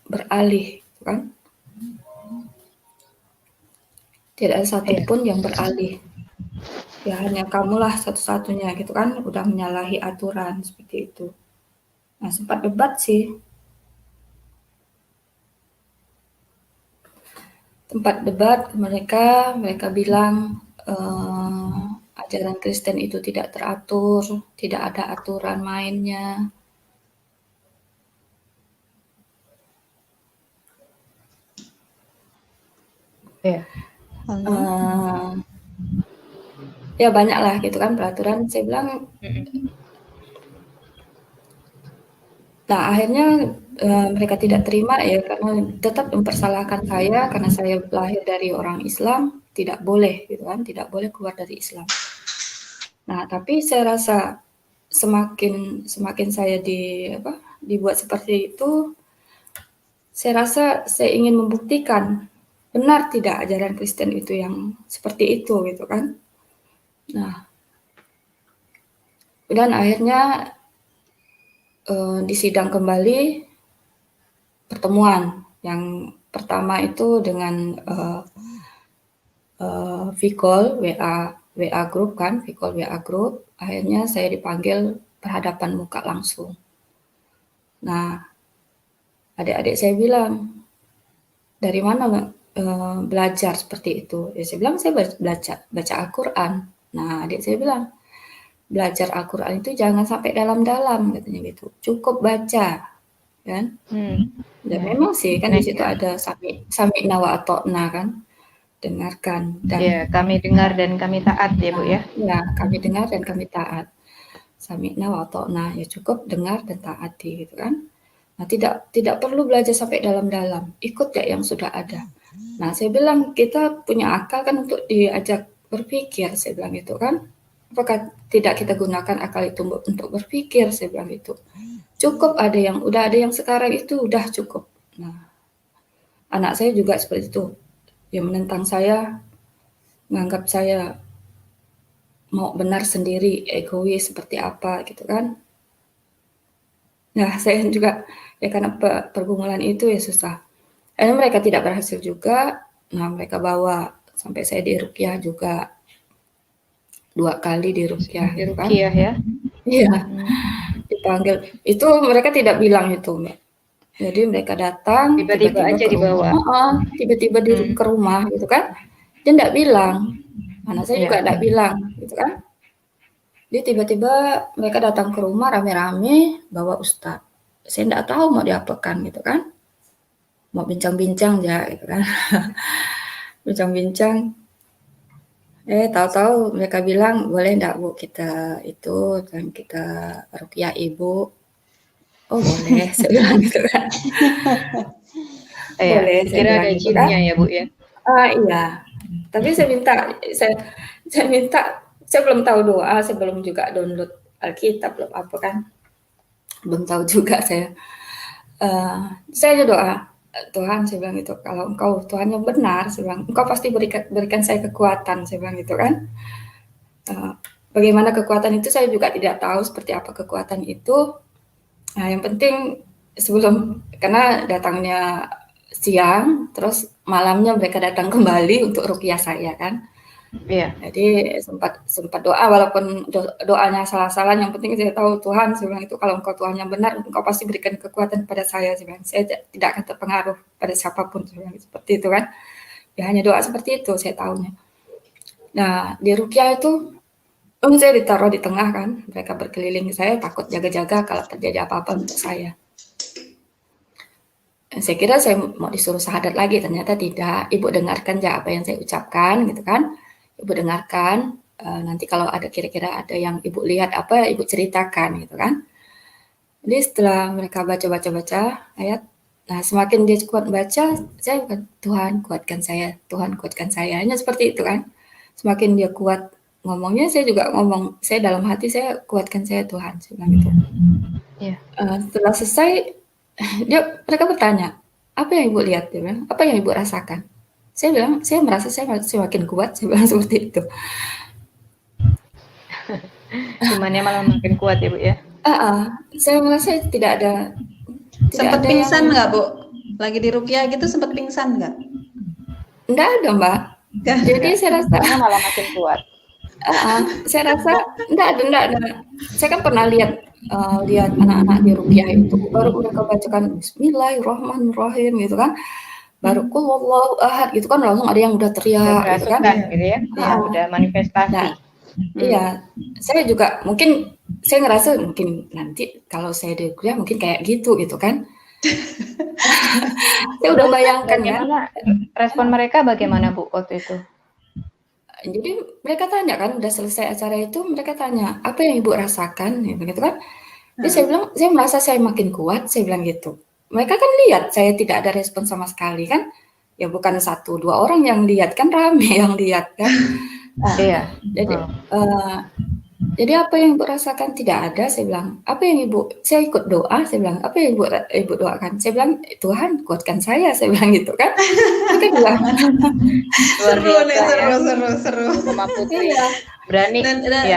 beralih, kan? Tidak ada satupun yang beralih. Ya hanya kamulah satu-satunya gitu kan, udah menyalahi aturan seperti itu. Nah, sempat debat sih. Tempat debat mereka bilang ajaran Kristen itu tidak teratur, tidak ada aturan mainnya. Ya. Ya banyak lah gitu kan peraturan. Saya bilang, nah akhirnya mereka tidak terima ya, karena tetap mempersalahkan saya karena saya lahir dari orang Islam, tidak boleh gitu kan, tidak boleh keluar dari Islam. Nah tapi saya rasa semakin saya dibuat seperti itu, saya rasa saya ingin membuktikan benar tidak ajaran Kristen itu yang seperti itu gitu kan. Nah, dan akhirnya disidang kembali pertemuan yang pertama itu dengan Vicol WA group kan, Vicol WA group. Akhirnya saya dipanggil berhadapan muka langsung. Nah, adik-adik saya bilang, dari mana belajar seperti itu? Ya, saya bilang saya baca Al-Quran. Nah, adik saya bilang, belajar Al-Quran itu jangan sampai dalam-dalam katanya gitu. Cukup baca, kan? Dan memang sih kan di situ ada sami'na wa ata'na kan, dengarkan dan kami dengar dan kami taat ya Bu ya. Ya, kami dengar dan kami taat. Sami'na wa ata'na, ya cukup dengar dan taati gitu kan. Nah, tidak perlu belajar sampai dalam-dalam. Ikut ya yang sudah ada. Nah, saya bilang kita punya akal kan untuk diajak berpikir, saya bilang itu kan. Apakah tidak kita gunakan akal itu untuk berpikir, saya bilang itu. Cukup udah ada yang sekarang itu udah cukup. Nah, anak saya juga seperti itu. Yang menentang saya, menganggap saya mau benar sendiri, egois seperti apa gitu kan. Nah, saya juga ya karena pergumulan itu ya susah. Akhirnya mereka tidak berhasil juga. Nah, mereka bawa sampai saya diruqyah juga. 2 kali diruqyah gitu kan. Ruqyah ya. Iya. Dipanggil. Itu mereka tidak bilang itu, Mbak. Jadi mereka datang tiba-tiba aja dibawa. Tiba-tiba ke rumah gitu kan. Dia enggak bilang. Anak saya juga enggak bilang gitu kan. Jadi tiba-tiba mereka datang ke rumah rame-rame bawa ustadz. Saya enggak tahu mau diapakan gitu kan. Mau bincang-bincang ya gitu kan. Bincang-bincang. Tahu-tahu mereka bilang, boleh enggak Bu kita itu dan kita ruqyah Ibu. Oh boleh, saya bilang gitu kan. Boleh, saya Kira bilang ada gitu kan. jinnya ya Bu ya? Iya. Tapi saya minta, saya belum tahu doa, saya belum juga download Alkitab, belum apa kan. Belum tahu juga saya. Saya aja doa, Tuhan, saya bilang gitu, kalau Engkau Tuhan yang benar, saya bilang, Engkau pasti berikan saya kekuatan, saya bilang gitu kan. Bagaimana kekuatan itu saya juga tidak tahu seperti apa kekuatan itu. Nah, yang penting karena datangnya siang, terus malamnya mereka datang kembali untuk ruqyah saya kan. Iya. Jadi sempat doa, walaupun doanya salah-salah, yang penting saya tahu Tuhan, saya bilang itu, kalau Engkau Tuhan yang benar, Engkau pasti berikan kekuatan kepada saya, saya bilang. Saya tidak akan terpengaruh pada siapapun, saya bilang seperti itu kan. Ya hanya doa seperti itu saya tahunya. Nah, di ruqyah itu saya ditaruh di tengah kan, mereka berkeliling saya, takut jaga-jaga kalau terjadi apa-apa untuk saya. Saya kira saya mau disuruh syahadat lagi, ternyata tidak. Ibu dengarkan aja apa yang saya ucapkan, gitu kan. Ibu dengarkan, nanti kalau ada kira-kira ada yang Ibu lihat apa, Ibu ceritakan, gitu kan. Jadi setelah mereka baca ayat, nah semakin dia kuat baca, saya Tuhan kuatkan saya, hanya seperti itu kan. Semakin dia kuat ngomongnya, saya juga ngomong, saya dalam hati saya kuatkan saya Tuhan, saya bilang gitu. Iya. Setelah selesai, mereka bertanya, apa yang Ibu lihat? Dia bilang, apa yang Ibu rasakan? Saya bilang, saya merasa saya semakin kuat, saya bilang seperti itu. Imannya malah makin kuat ya Bu ya? Saya merasa tidak ada. Sempat pingsan nggak Bu? Lagi di ruqyah gitu sempat pingsan nggak? Enggak ada Mbak. Jadi saya rasa malah makin kuat. Saya rasa enggak ada. Saya kan pernah lihat anak-anak di ruqyah itu, baru mereka bacakan Bismillahirrahmanirrahim gitu kan, baru Qul Huwallahu Ahad gitu kan, langsung ada yang udah teriak gitu kan. Gitu ya, udah manifestasi. Nah, iya, saya juga saya ngerasa mungkin nanti kalau saya di ruqyah mungkin kayak gitu kan. Saya udah bayangkan kan. Respon mereka bagaimana Bu waktu itu? Jadi mereka tanya kan, udah selesai acara itu, mereka tanya, apa yang Ibu rasakan, gitu kan. Jadi saya bilang, saya merasa saya makin kuat, saya bilang gitu. Mereka kan lihat, saya tidak ada respon sama sekali kan. Ya bukan 1-2 orang yang lihat kan, rame yang lihat kan. Iya. Jadi apa yang Ibu rasakan? Tidak ada, saya bilang. Apa yang Ibu, saya ikut doa, saya bilang, apa yang Ibu doakan? Saya bilang, Tuhan kuatkan saya bilang gitu kan. Mereka bilang, seru. Mama Putri berani.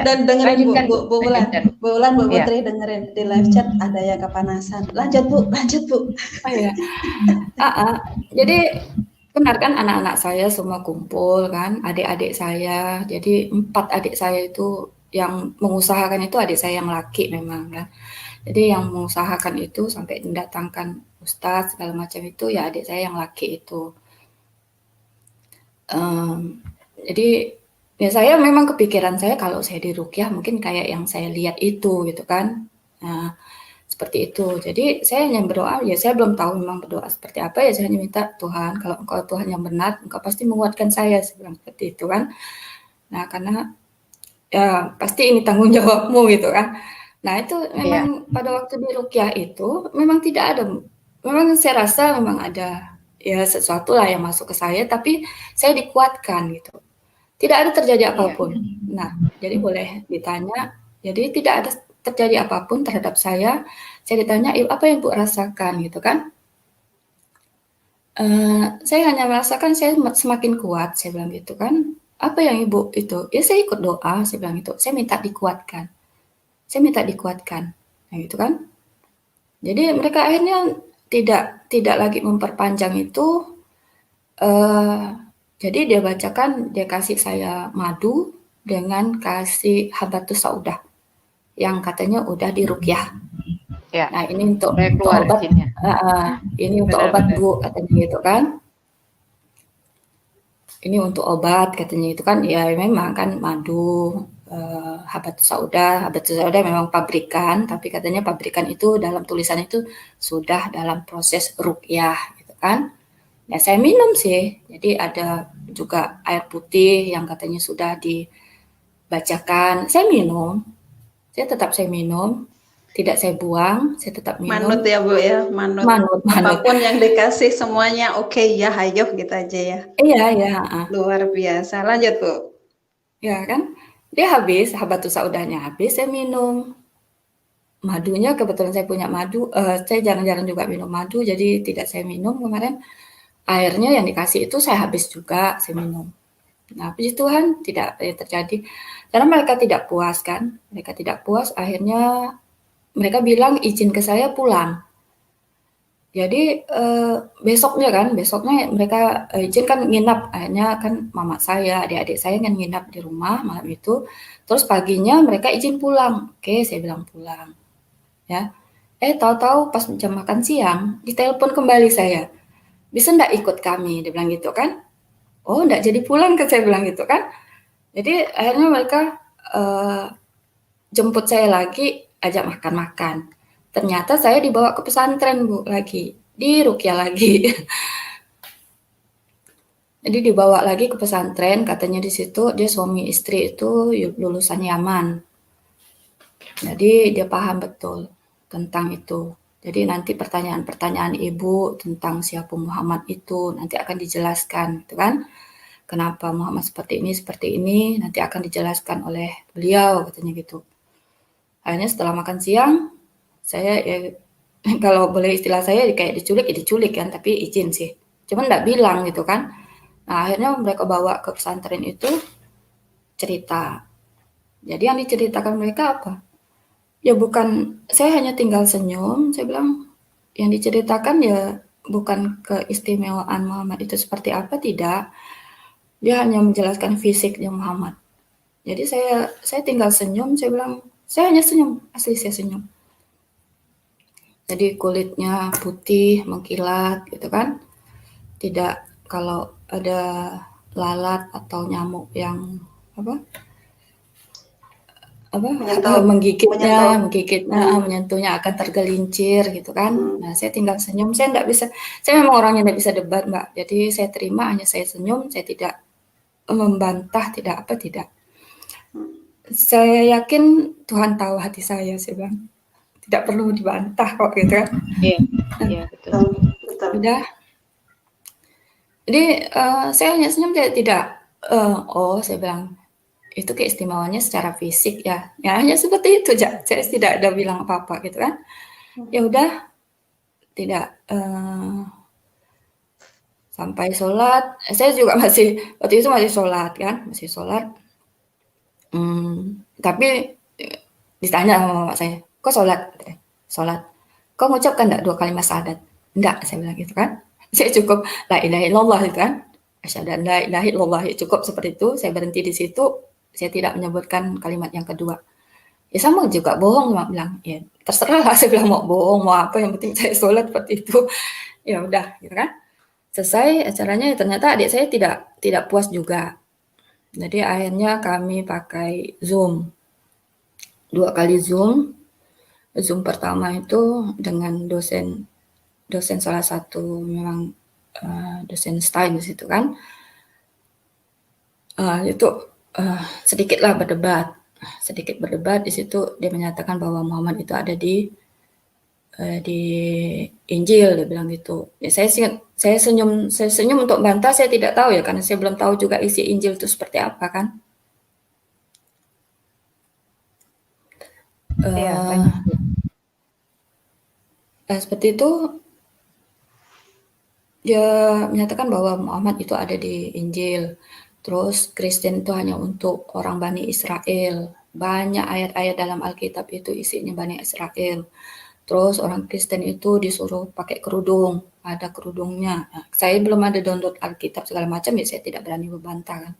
Dan dengerin Bu Ulan, Bu Putri dengerin di live chat ada yang kepanasan. Lanjut Bu. Oh iya. Jadi benar kan, anak-anak saya semua kumpul kan, adik-adik saya. Jadi 4 adik saya itu yang mengusahakan itu adik saya yang laki memang kan. Jadi yang mengusahakan itu sampai mendatangkan ustadz segala macam itu ya adik saya yang laki itu. Jadi ya saya memang kepikiran saya kalau saya di ruqyah mungkin kayak yang saya lihat itu gitu kan. Nah, seperti itu. Jadi saya hanya berdoa, ya saya belum tahu memang berdoa seperti apa, ya saya hanya minta Tuhan, kalau Engkau Tuhan yang benar, Engkau pasti menguatkan saya bilang seperti itu kan. Nah, karena ya pasti ini tanggung jawabmu gitu kan. Nah, itu memang pada waktu di ruqyah itu memang tidak ada, memang saya rasa memang ada ya sesuatu lah yang masuk ke saya, tapi saya dikuatkan gitu. Tidak ada terjadi apapun. Nah, jadi boleh ditanya, jadi tidak ada terjadi apapun terhadap saya ditanya, apa yang Ibu rasakan gitu kan. Saya hanya merasakan saya semakin kuat, saya bilang gitu kan. Apa yang Ibu itu? Ya saya ikut doa, saya bilang gitu. Saya minta dikuatkan. Nah, gitu kan. Jadi mereka akhirnya tidak lagi memperpanjang itu. Jadi dia bacakan, dia kasih saya madu dengan kasih habatus saudah yang katanya udah diruqyah. Ya. Nah, ini untuk obat. Ini untuk obat Bu, katanya gitu kan. Ini untuk obat katanya itu kan, ya memang kan madu, habatus saudah memang pabrikan, tapi katanya pabrikan itu dalam tulisan itu sudah dalam proses ruqyah gitu kan. Ya saya minum sih, jadi ada juga air putih yang katanya sudah dibacakan. Saya minum, saya minum, tidak saya buang, saya tetap minum. Manut ya Bu ya, manut. Apapun yang dikasih semuanya oke ya, hayo gitu aja ya. Iya, ya. Luar biasa. Lanjut Bu. Ya kan, dia habis, habatus saudanya habis, saya minum. Madunya kebetulan saya punya madu, saya jarang-jarang juga minum madu, jadi tidak saya minum kemarin. Airnya yang dikasih itu saya habis juga, saya minum. Nah, puji Tuhan tidak terjadi. Karena mereka tidak puas kan, mereka tidak puas, akhirnya mereka bilang izin ke saya pulang. Jadi besoknya mereka izin kan nginap, akhirnya kan mama saya, adik-adik saya kan nginap di rumah malam itu. Terus paginya mereka izin pulang. Oke, saya bilang pulang. Ya. Tahu-tahu pas jam makan siang, ditelepon kembali saya. Bisa ndak ikut kami? Dia bilang gitu kan. Oh, ndak jadi pulang ke saya bilang gitu kan. Jadi akhirnya mereka jemput saya lagi, ajak makan-makan. Ternyata saya dibawa ke pesantren Bu lagi, di Ruqyah lagi. Jadi dibawa lagi ke pesantren, katanya di situ dia suami istri itu lulusan Yaman. Jadi dia paham betul tentang itu. Jadi nanti pertanyaan-pertanyaan ibu tentang siapa Muhammad itu nanti akan dijelaskan, gitu kan? Kenapa Muhammad seperti ini, nanti akan dijelaskan oleh beliau, katanya gitu. Akhirnya setelah makan siang, saya kalau boleh istilah saya kayak diculik kan, tapi izin sih. Cuman nggak bilang gitu kan. Nah akhirnya mereka bawa ke pesantren itu cerita. Jadi yang diceritakan mereka apa? Ya bukan, saya hanya tinggal senyum, saya bilang, yang diceritakan ya bukan keistimewaan Muhammad itu seperti apa, tidak. Dia hanya menjelaskan fisiknya Muhammad. Jadi saya tinggal senyum, saya bilang, saya hanya senyum, asli saya senyum. Jadi kulitnya putih, mengkilat gitu kan. Tidak, kalau ada lalat atau nyamuk yang menyentuhnya akan tergelincir gitu kan. Nah, saya tinggal senyum, saya memang orangnya nggak bisa debat Mbak, jadi saya terima, hanya saya senyum, saya tidak membantah, tidak. Saya yakin Tuhan tahu hati saya bilang, tidak perlu dibantah kok gitu kan. Iya, betul. Udah. Jadi saya hanya senyum, saya tidak, saya bilang, itu keistimewaannya secara fisik ya hanya seperti itu aja, saya tidak ada bilang apa-apa gitu kan. Ya udah, tidak sampai sholat, saya juga waktu itu masih sholat kan, tapi ditanya sama mama saya, kok sholat, kok ngucapkan enggak 2 kalimat syahadat? Enggak, saya bilang gitu kan. Saya cukup la ilaha illallah gitu kan, asyhadu an la ilaha illallah, cukup seperti itu, saya berhenti di situ. Saya tidak menyebutkan kalimat yang kedua. Ya sama juga bohong, mak bilang. Ya terserah lah, saya bilang mau bohong, mau apa, yang penting saya sholat seperti itu. Ya udah, gitu kan. Selesai acaranya, ternyata adik saya tidak puas juga. Jadi akhirnya kami pakai Zoom. 2 kali Zoom. Zoom pertama itu dengan dosen salah satu memang dosen STAI di situ kan. Itu sedikit berdebat di situ. Dia menyatakan bahwa Muhammad itu ada di Injil, dia bilang gitu. Ya saya senyum untuk bantah, saya tidak tahu ya, karena saya belum tahu juga isi Injil itu seperti apa kan. Seperti itu, dia menyatakan bahwa Muhammad itu ada di Injil. Terus Kristen itu hanya untuk orang Bani Israel. Banyak ayat-ayat dalam Alkitab itu isinya Bani Israel. Terus orang Kristen itu disuruh pakai kerudung, ada kerudungnya. Nah, saya belum ada download Alkitab segala macam, ya saya tidak berani membantah kan.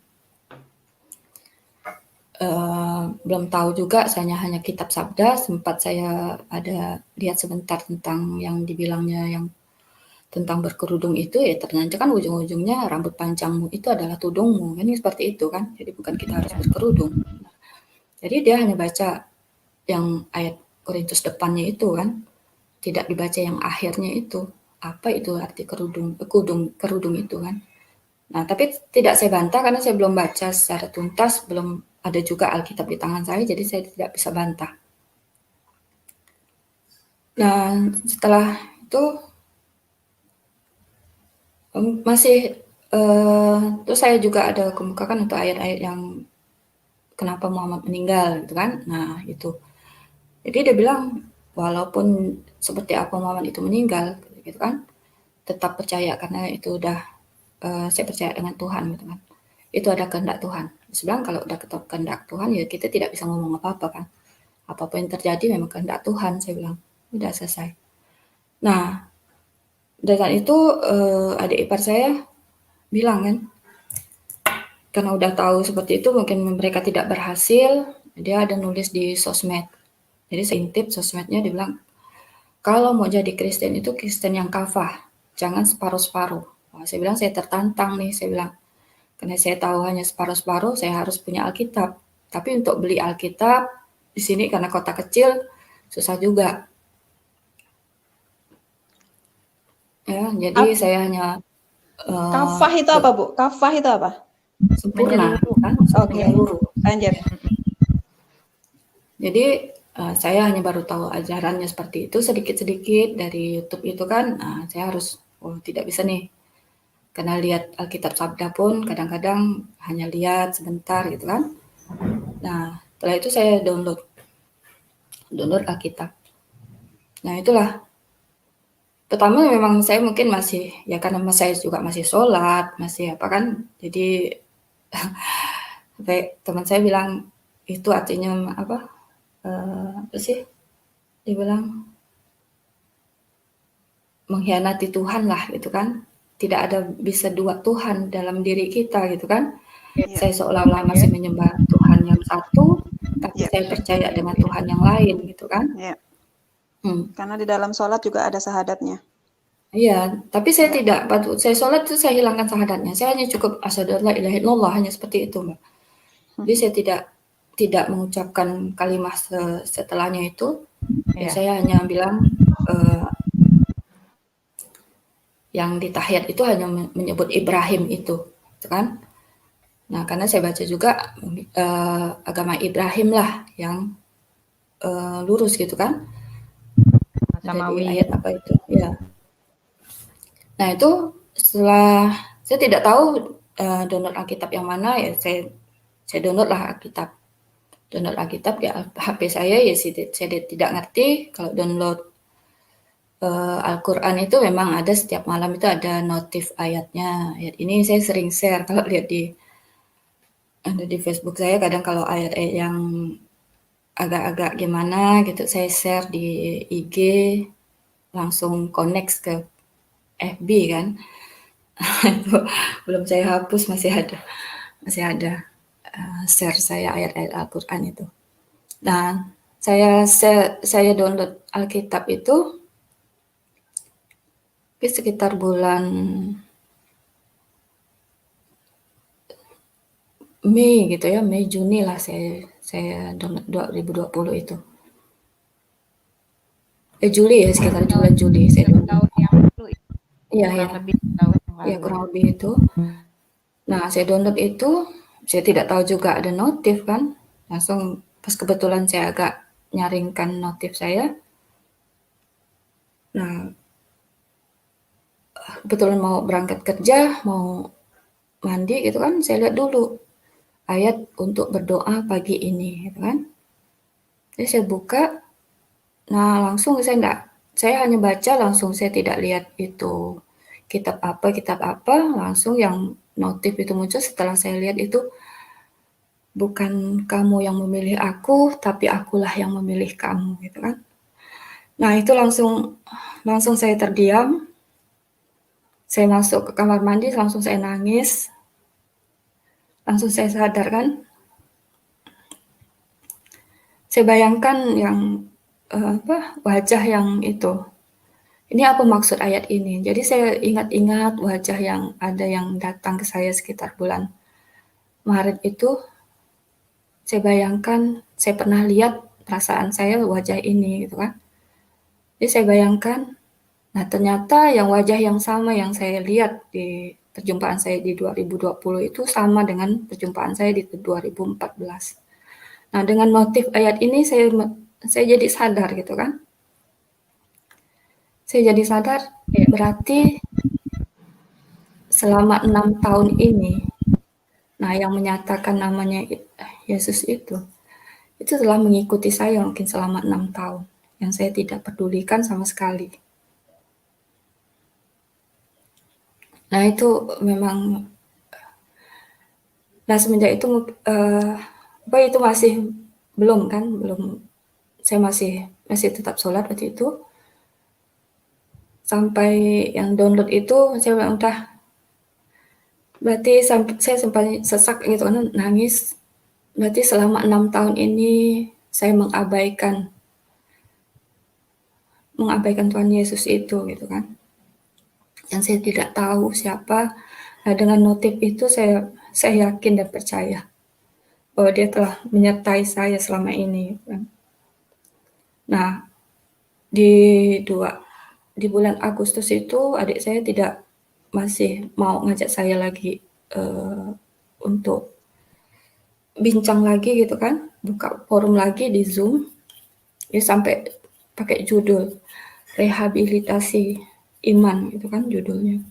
Belum tahu juga, saya hanya kitab sabda, sempat saya ada lihat sebentar tentang yang dibilangnya yang tentang berkerudung itu, ya ternyata kan ujung-ujungnya rambut panjangmu itu adalah tudungmu, kan seperti itu kan. Jadi bukan kita harus berkerudung. Jadi dia hanya baca yang ayat Korintus depannya itu kan, tidak dibaca yang akhirnya itu. Apa itu arti kerudung itu kan. Nah, tapi tidak saya bantah karena saya belum baca secara tuntas, belum ada juga Alkitab di tangan saya, jadi saya tidak bisa bantah. Nah, setelah itu masih terus saya juga ada kemukakan untuk ayat-ayat yang kenapa Muhammad meninggal, gitu kan. Nah, itu. Jadi dia bilang, walaupun seperti apa Muhammad itu meninggal, gitu kan, tetap percaya karena itu udah saya percaya dengan Tuhan, gitu kan. Itu ada kehendak Tuhan. Sebenarnya kalau udah kehendak Tuhan ya kita tidak bisa ngomong apa-apa kan. Apapun yang terjadi memang kehendak Tuhan, saya bilang. Udah selesai. Nah, dengan itu adik ipar saya bilang kan, karena udah tahu seperti itu mungkin mereka tidak berhasil, dia ada nulis di sosmed. Jadi saya intip sosmednya, dia bilang, kalau mau jadi Kristen itu Kristen yang kafah, jangan separuh-separuh. Wah, saya bilang saya tertantang nih, saya bilang. Karena saya tahu hanya separuh-separuh, saya harus punya Alkitab. Tapi untuk beli Alkitab, di sini karena kota kecil, susah juga. Ya, jadi saya hanya kafah itu apa, Bu? Kafah itu apa? Sempurna, kan? Oke. Lanjut. Jadi saya hanya baru tahu ajarannya seperti itu sedikit-sedikit dari YouTube itu kan. Saya harus tidak bisa nih. Karena lihat Alkitab Sabda pun kadang-kadang hanya lihat sebentar gitu kan. Nah, setelah itu saya download Alkitab. Nah, itulah. Pertama memang saya mungkin masih, ya karena saya juga masih sholat, masih apa kan. Jadi teman saya bilang, itu artinya apa sih? Dia bilang, mengkhianati Tuhan lah gitu kan. Tidak ada bisa dua Tuhan dalam diri kita gitu kan. Saya seolah-olah masih menyembah Tuhan yang satu, tapi saya percaya dengan Tuhan yang lain gitu kan. Karena di dalam sholat juga ada syahadatnya. Iya, tapi saya tidak, saya sholat itu saya hilangkan syahadatnya. Saya hanya cukup asyhadu an la ilaha illallah, hanya seperti itu, Mbak. Jadi saya tidak mengucapkan kalimat setelahnya itu. Ya, saya hanya bilang yang di tahiyat itu hanya menyebut Ibrahim itu kan. Nah, karena saya baca juga agama Ibrahim lah yang lurus gitu kan. Jadi ayat apa itu? Ya. Nah, itu setelah saya tidak tahu download Alkitab yang mana, ya saya download lah Alkitab. Download Alkitab di HP saya, ya saya tidak ngerti kalau download Al-Quran itu memang ada setiap malam itu ada notif ayatnya. Ayat ini saya sering share kalau lihat ada di Facebook saya, kadang kalau ayat-ayat yang agak-agak gimana gitu saya share di IG, langsung connect ke FB kan. Itu belum saya hapus, masih ada share saya ayat-ayat Al-Quran itu. Dan saya download Alkitab itu sekitar bulan Mei gitu ya, Mei Juni lah saya download 2020 itu. Juli ya, sekitar bulan Juli saya download. Iya, ya kurang lebih itu. Nah, saya download itu, saya tidak tahu juga ada notif kan. Langsung pas kebetulan saya agak nyaringkan notif saya. Nah, kebetulan mau berangkat kerja, mau mandi gitu kan, saya lihat dulu ayat untuk berdoa pagi ini gitu kan. Jadi saya buka, nah langsung saya hanya baca, langsung saya tidak lihat itu kitab apa, langsung yang notif itu muncul setelah saya lihat itu, bukan kamu yang memilih aku, tapi akulah yang memilih kamu gitu kan. Nah itu langsung saya terdiam, saya masuk ke kamar mandi, langsung saya nangis, langsung saya sadar kan. Saya bayangkan yang wajah yang itu. Ini apa maksud ayat ini? Jadi saya ingat-ingat wajah yang ada yang datang ke saya sekitar bulan Maret itu. Saya bayangkan, saya pernah lihat perasaan saya wajah ini gitu kan. Jadi saya bayangkan, nah ternyata yang wajah yang sama yang saya lihat di perjumpaan saya di 2020 itu sama dengan perjumpaan saya di 2014. Nah, dengan motif ayat ini saya jadi sadar gitu kan. Saya jadi sadar berarti selama 6 tahun ini, nah yang menyatakan namanya Yesus itu telah mengikuti saya mungkin selama 6 tahun, yang saya tidak pedulikan sama sekali. Nah itu memang, nah semenjak itu, itu masih belum, saya masih tetap sholat waktu itu, sampai yang download itu saya bilang udah, berarti saya sampai sesak gitu kan, nangis. Berarti selama 6 tahun ini saya mengabaikan Tuhan Yesus itu gitu kan. Yang saya tidak tahu siapa. Nah, dengan notif itu saya yakin dan percaya bahwa dia telah menyertai saya selama ini gitu kan. Nah, di bulan Agustus itu adik saya masih mau ngajak saya lagi untuk bincang lagi gitu kan, buka forum lagi di Zoom, ya sampai pakai judul rehabilitasi iman gitu kan judulnya.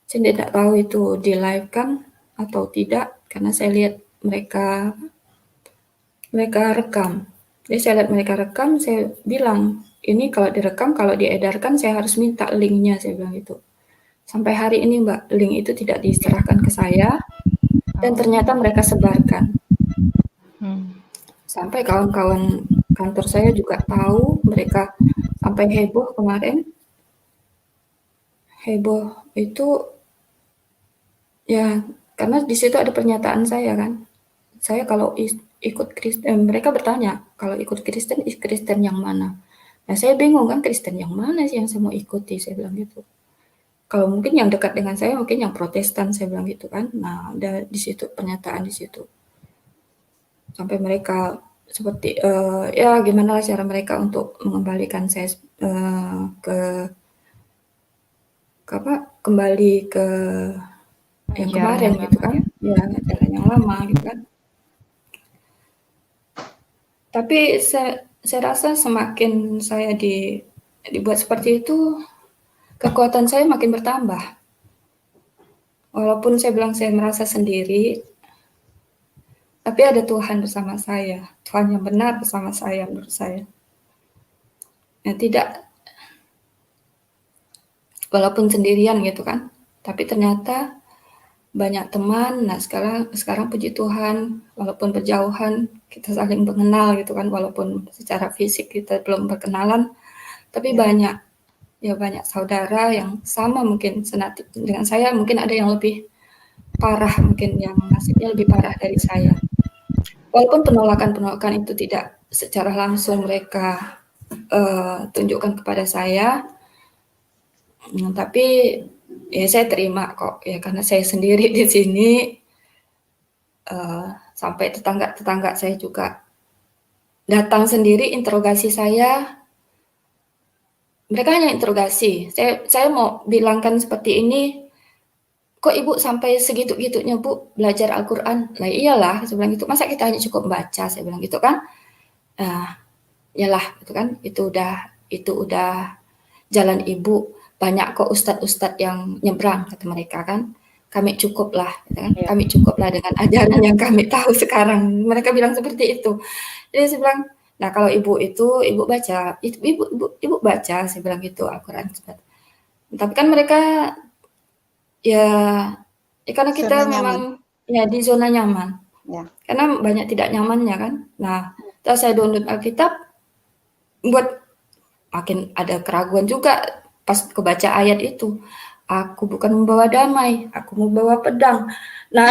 Saya tidak tahu itu di live kan atau tidak, karena saya lihat mereka rekam. Jadi saya lihat mereka rekam, saya bilang ini kalau direkam, kalau diedarkan saya harus minta linknya, saya bilang gitu. Sampai hari ini Mbak, link itu tidak diserahkan ke saya dan ternyata mereka sebarkan. Sampai kawan-kawan kantor saya juga tahu, mereka sampai heboh kemarin. Heboh itu ya karena di situ ada pernyataan saya kan. Saya kalau ikut Kristen, mereka bertanya kalau ikut Kristen yang mana. Nah saya bingung kan, Kristen yang mana sih yang saya mau ikuti, saya bilang gitu. Kalau mungkin yang dekat dengan saya mungkin yang Protestan, saya bilang gitu kan. Nah ada di situ pernyataan di situ. Sampai mereka seperti ya gimana cara mereka untuk mengembalikan saya kembali ke yang kemarin gitu kan, ya ajaran yang lama gitu kan. Tapi saya rasa semakin saya dibuat seperti itu, kekuatan saya makin bertambah. Walaupun saya bilang saya merasa sendiri, tapi ada Tuhan bersama saya, Tuhan yang benar bersama saya menurut saya. Ya tidak, walaupun sendirian gitu kan, tapi ternyata banyak teman. Nah sekarang puji Tuhan, walaupun berjauhan kita saling mengenal gitu kan, walaupun secara fisik kita belum berkenalan, tapi banyak saudara yang sama mungkin senat dengan saya, mungkin ada yang lebih parah, mungkin yang nasibnya lebih parah dari saya. Walaupun penolakan itu tidak secara langsung mereka tunjukkan kepada saya, tapi ya saya terima kok ya, karena saya sendiri di sini. Sampai tetangga saya juga datang sendiri interogasi saya. Mereka hanya interogasi. Saya mau bilangkan seperti ini, kok Ibu sampai segitu-gitunya Bu belajar Al-Quran? Lah iyalah, saya bilang gitu. Masa kita hanya cukup baca, saya bilang gitu kan? Iyalah, gitu kan? Itu udah jalan Ibu. Banyak kok ustadz-ustadz yang nyebrang, kata mereka kan. Kami cukup lah, gitu kan? Kami cukup lah dengan ajaran yang kami tahu sekarang. Mereka bilang seperti itu. Jadi saya bilang, nah kalau Ibu baca, Ibu baca, saya bilang gitu Al-Quran. Tapi kan mereka ya karena kita zona memang nyaman. Ya di zona nyaman. Ya. Karena banyak tidak nyamannya kan. Nah, setelah saya download Alkitab, buat makin ada keraguan juga pas kebaca ayat itu. Aku bukan membawa damai, aku membawa pedang. Nah,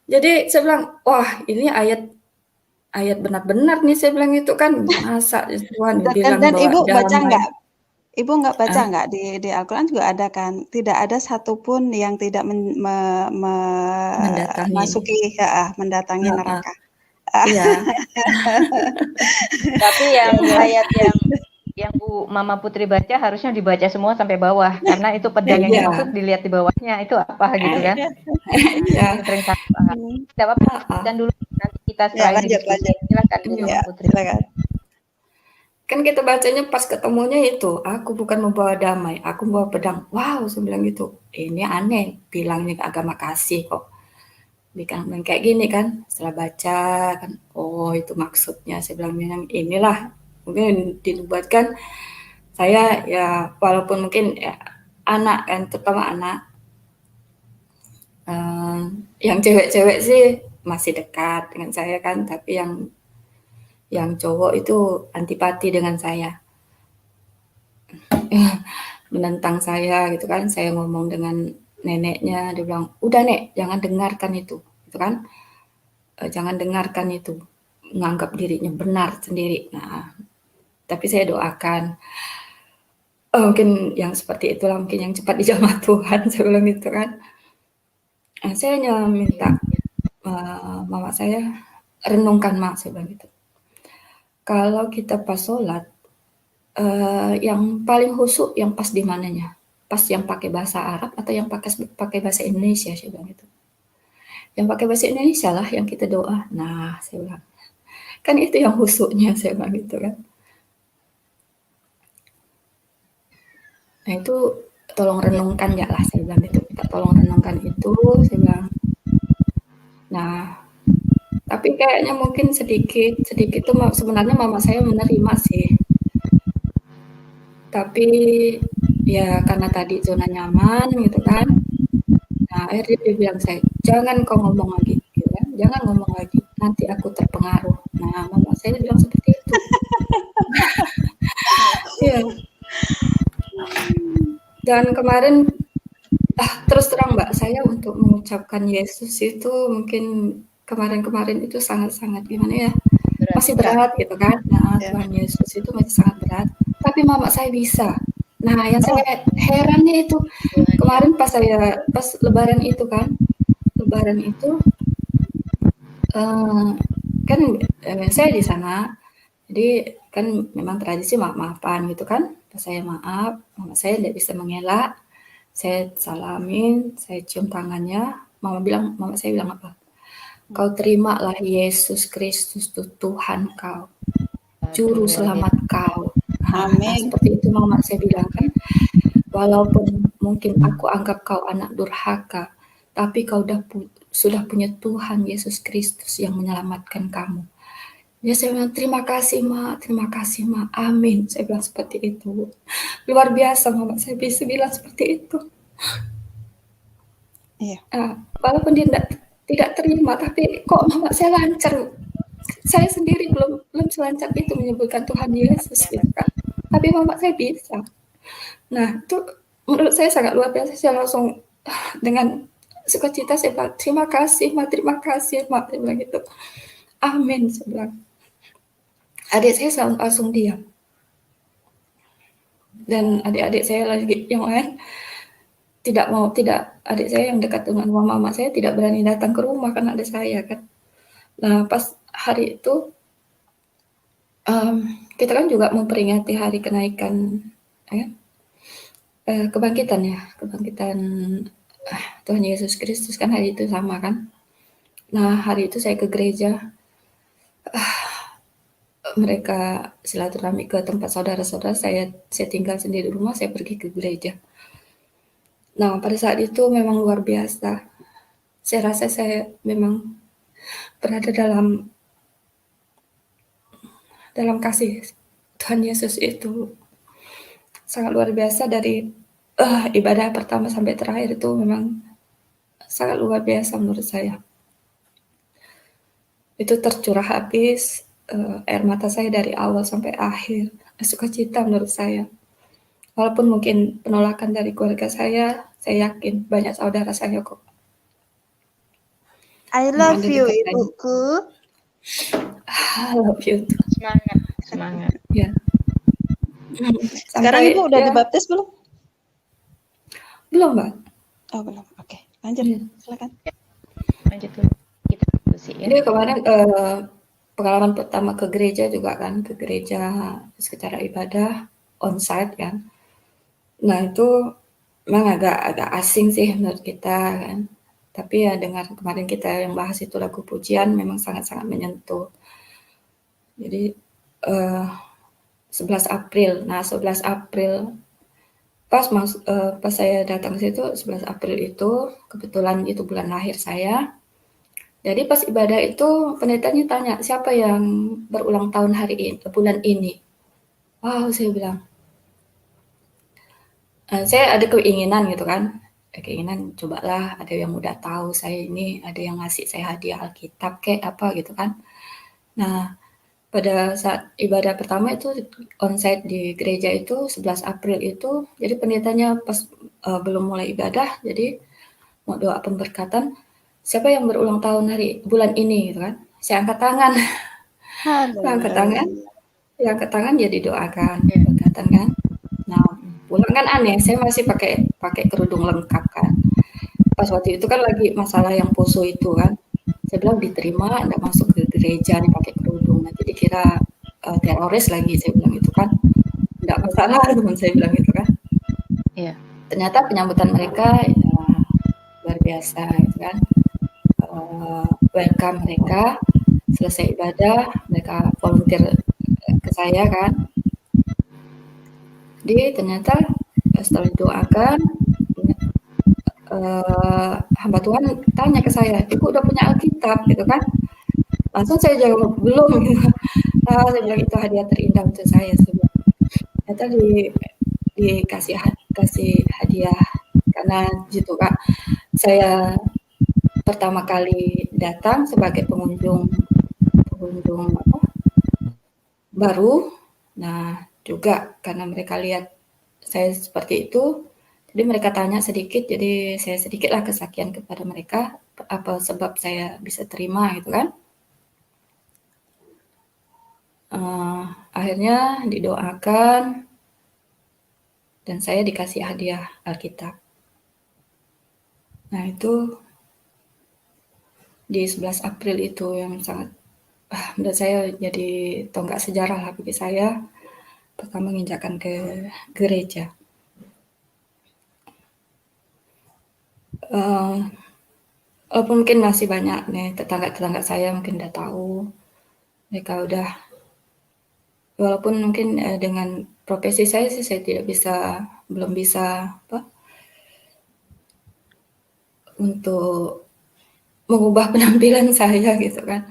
jadi saya bilang, wah ini ayat benar-benar nih, saya bilang itu kan, masa Tuhan bilang dan bawa Ibu damai. Baca nggak? Ibu nggak baca nggak di Al-Quran juga ada kan? Tidak ada satupun yang tidak mendatangi neraka. Iya. Tapi yang ayat yang Bu Mama Putri baca harusnya dibaca semua sampai bawah karena itu pedang yang dimaksud dilihat di bawahnya itu apa gitu kan. Sering salah. Tidak apa-apa, dan dulu nanti kita setelah diskusi. Silakan Mama Putri. Silakan. Kan kita bacanya pas ketemunya itu, aku bukan membawa damai, aku membawa pedang. Wow, saya bilang gitu. Ini aneh, bilangnya agama kasih kok. Bilang kayak gini kan, setelah baca kan, oh itu maksudnya. Saya bilang inilah, mungkin dinubuatkan saya ya, walaupun mungkin ya, anak kan, terutama anak. Yang cewek-cewek sih masih dekat dengan saya kan, tapi yang cowok itu antipati dengan saya. Menentang saya gitu kan, saya ngomong dengan neneknya, dia bilang, udah Nek, jangan dengarkan itu, gitu kan, jangan dengarkan itu, menganggap dirinya benar sendiri. Nah, tapi saya doakan, mungkin yang seperti itulah, mungkin yang cepat dijamah Tuhan, saya bilang gitu kan. Saya hanya minta mama saya, renungkan Mak, saya bilang gitu. Kalau kita pas sholat, yang paling khusyuk yang pas di mananya? Pas yang pakai bahasa Arab atau yang pakai bahasa Indonesia, saya bilang gitu. Yang pakai bahasa Indonesia lah yang kita doa. Nah, saya bilang, kan itu yang khusyuknya, saya bilang gitu kan. Nah itu tolong renungkan ya lah, saya bilang gitu. Kita tolong renungkan itu, saya bilang. Nah, tapi kayaknya mungkin sedikit tuh sebenarnya mama saya menerima sih. Tapi ya karena tadi zona nyaman gitu kan. Nah akhirnya dia bilang saya, jangan kau ngomong lagi, gitu kan? Jangan ngomong lagi, nanti aku terpengaruh. Nah mama saya bilang seperti itu. Iya. Dan kemarin, terus terang Mbak, saya untuk mengucapkan Yesus itu mungkin kemarin-kemarin itu sangat-sangat gimana ya, masih berat gitu kan. Nah Tuhan Yesus itu masih sangat berat. Tapi mama saya bisa. Nah, yang saya herannya itu kemarin pas Lebaran itu kan, kan saya di sana, jadi kan memang tradisi maaf-maafan gitu kan. Pas saya maaf, mama saya tidak bisa mengelak. Saya salamin, saya cium tangannya. Mama saya bilang apa? Kau terimalah Yesus Kristus tuh Tuhan kau, Juru Selamat kau. Amin. Nah, seperti itu mama saya bilang kan, walaupun mungkin aku anggap kau anak durhaka, tapi kau sudah punya Tuhan Yesus Kristus yang menyelamatkan kamu. Ya saya bilang terima kasih Ma, amin. Saya bilang seperti itu. Luar biasa mama saya bisa bilang seperti itu. Iya. Walaupun dia tidak terima, tapi kok mama saya lancar. Saya sendiri belum selancar itu menyebutkan Tuhan Yesus gitu kan. Tapi mama saya bisa. Nah, itu menurut saya sangat luar biasa. Saya langsung dengan sukacita saya bilang, terima kasih Ma, saya bilang gitu. Amin, saya bilang. Adik saya langsung diam. Dan adik-adik saya lagi yang lain adik saya yang dekat dengan mama saya tidak berani datang ke rumah karena ada saya kan. Nah, pas hari itu kita kan juga memperingati hari kenaikan kebangkitan Tuhan Yesus Kristus kan hari itu sama kan. Nah hari itu saya ke gereja, mereka silaturahmi ke tempat saudara-saudara, saya tinggal sendiri di rumah, saya pergi ke gereja. Nah pada saat itu memang luar biasa, saya rasa saya memang berada dalam kasih Tuhan Yesus itu sangat luar biasa. Dari ibadah pertama sampai terakhir itu memang sangat luar biasa menurut saya. Itu tercurah habis air mata saya dari awal sampai akhir. Sukacita menurut saya. Walaupun mungkin penolakan dari keluarga saya yakin banyak saudara saya kok. I love you ibuku. I love you. Semangat. Ya. Sekarang ibu udah dibaptis belum? Belum, Mbak. Oh belum. Oke, lanjut. Silakan. Lanjut dulu. Kita diskusi ya. Jadi kemarin pengalaman pertama ke gereja juga kan, ke gereja secara ibadah. onsite kan. Nah itu memang agak asing sih menurut kita kan. Tapi ya dengar kemarin kita yang bahas itu lagu pujian memang sangat-sangat menyentuh. Jadi 11 April. Nah 11 April pas saya datang ke situ 11 April itu kebetulan itu bulan lahir saya. Jadi pas ibadah itu pendetanya tanya, siapa yang berulang tahun hari ini, bulan ini? Wow, saya bilang. Saya ada keinginan gitu kan, keinginan cobalah ada yang udah tahu saya ini, ada yang ngasih saya hadiah Alkitab kayak apa gitu kan. Nah, pada saat ibadah pertama itu onsite di gereja itu 11 April itu, jadi pendetanya pas belum mulai ibadah, jadi mau doa pemberkatan, siapa yang berulang tahun bulan ini gitu kan. Saya angkat tangan. Saya angkat tangan, ya didoakan, berkatan kan. Nah, pulang kan aneh, saya masih pakai kerudung lengkap kan. Pas waktu itu kan lagi masalah yang poso itu kan. Saya bilang diterima, enggak masuk ke gereja nih pakai kerudung. Nanti dikira teroris lagi, saya bilang itu kan. Enggak masalah, teman saya bilang itu kan. Iya. Ternyata penyambutan mereka luar biasa gitu kan. Welcome mereka, selesai ibadah, mereka volunteer ke saya kan. Jadi ternyata setelah didoakan, hamba Tuhan tanya ke saya, "Ibu udah punya Alkitab?" gitu kan. Langsung saya jawab, "Belum." gitu. Saya bilang itu hadiah terindah untuk saya. Ternyata dikasih hadiah karena gitu Kak. Saya pertama kali datang sebagai pengunjung baru. Nah, juga karena mereka lihat saya seperti itu, jadi mereka tanya sedikit, jadi saya sedikitlah kesaksian kepada mereka apa sebab saya bisa terima gitu kan. Akhirnya didoakan dan saya dikasih hadiah Alkitab. Nah itu di 11 April itu yang sangat menurut saya jadi tonggak sejarah lah bagi saya, pertama menginjakkan ke gereja. Walaupun mungkin masih banyak nih tetangga-tetangga saya mungkin udah tahu, mereka udah, walaupun mungkin dengan profesi saya sih saya belum bisa untuk mengubah penampilan saya gitu kan.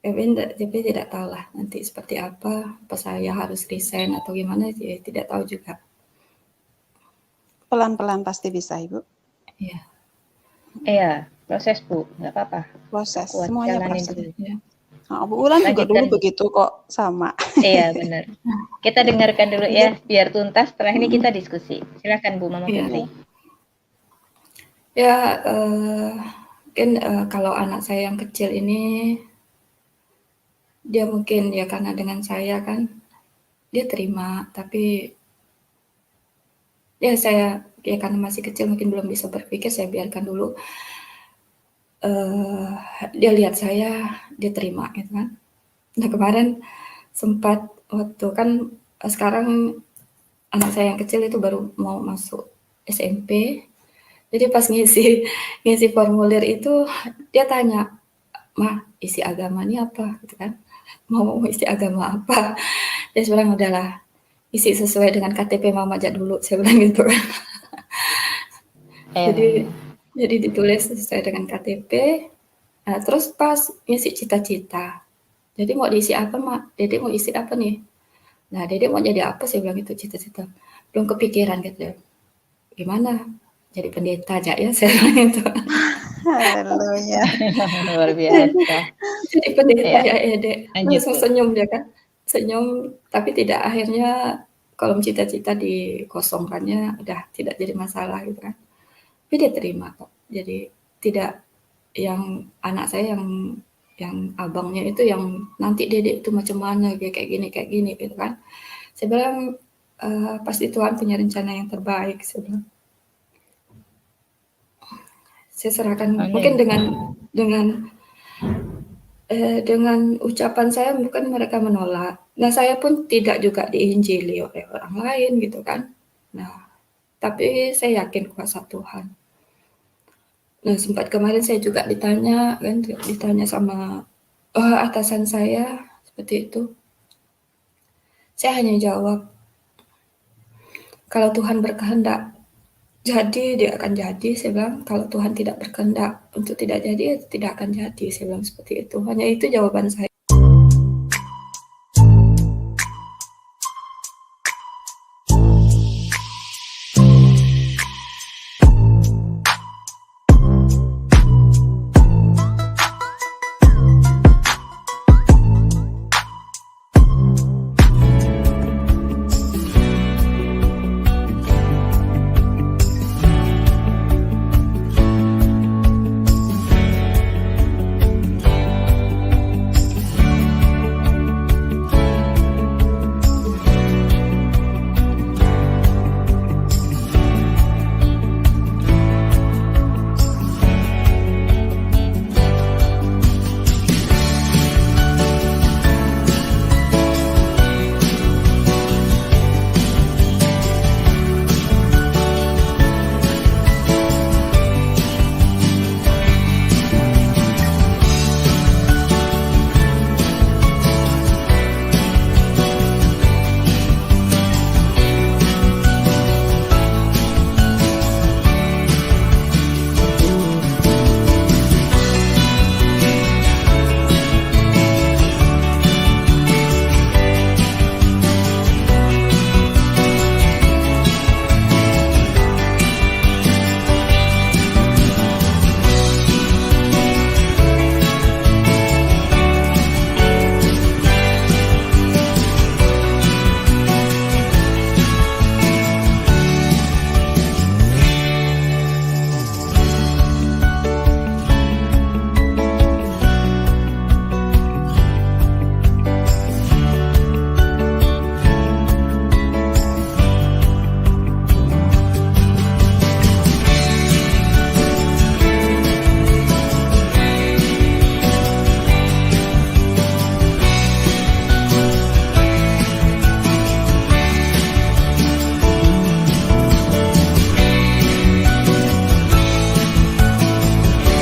Tapi tidak tahu lah nanti seperti apa saya harus resign atau gimana, ya tidak tahu juga. Pelan-pelan pasti bisa, Ibu. Iya. Iya, proses Bu, nggak apa-apa. Proses, Kuat semuanya jalanin proses. dulu. Ya. Nah, Bu Ulan juga dulu begitu kok, sama. Iya, benar. Kita dengarkan dulu ya, biar tuntas. Setelah ini kita diskusi. Silakan Bu Mama Putri. Ya, mungkin kalau anak saya yang kecil ini, dia mungkin ya karena dengan saya kan, dia terima, tapi ya saya ya karena masih kecil mungkin belum bisa berpikir, saya biarkan dulu. Dia lihat saya, dia terima gitu kan. Nah kemarin sempat waktu kan sekarang anak saya yang kecil itu baru mau masuk SMP. Jadi pas ngisi formulir itu dia tanya, "Ma, isi agama ini apa?" gitu kan. Mau isi agama apa? Dia bilang, "Udahlah, isi sesuai dengan KTP Mama aja dulu." Saya bilang gitu kan. Jadi ditulis sesuai dengan KTP. Nah, terus pas ngisi cita-cita. Jadi mau diisi apa, Mak? Dedek mau isi apa nih? Nah, Dedek mau jadi apa? Saya bilang itu cita-cita. Belum kepikiran gitu. Gimana? Jadi pendeta aja ya, saya bilang itu. Haleluya. Luar biasa. Jadi pendeta ya, Dedek. Langsung Bu. senyum dia kan. Senyum, tapi tidak akhirnya kolom cita-cita dikosongkannya udah tidak jadi masalah gitu kan. Tapi dia terima kok. Jadi tidak yang anak saya yang abangnya itu yang nanti Dedek itu macam mana kayak gini gitu kan. Saya bilang pasti Tuhan punya rencana yang terbaik, saya bilang. Saya serahkan mungkin dengan dengan ucapan saya bukan mereka menolak. Nah, saya pun tidak juga diinjili oleh orang lain gitu kan. Nah, tapi saya yakin kuasa Tuhan. Nah, sempat kemarin saya juga ditanya kan, ditanya sama atasan saya seperti itu. Saya hanya jawab, kalau Tuhan berkehendak jadi, dia akan jadi. Saya bilang, kalau Tuhan tidak berkehendak untuk tidak jadi, ya tidak akan jadi. Saya bilang seperti itu. Hanya itu jawaban saya.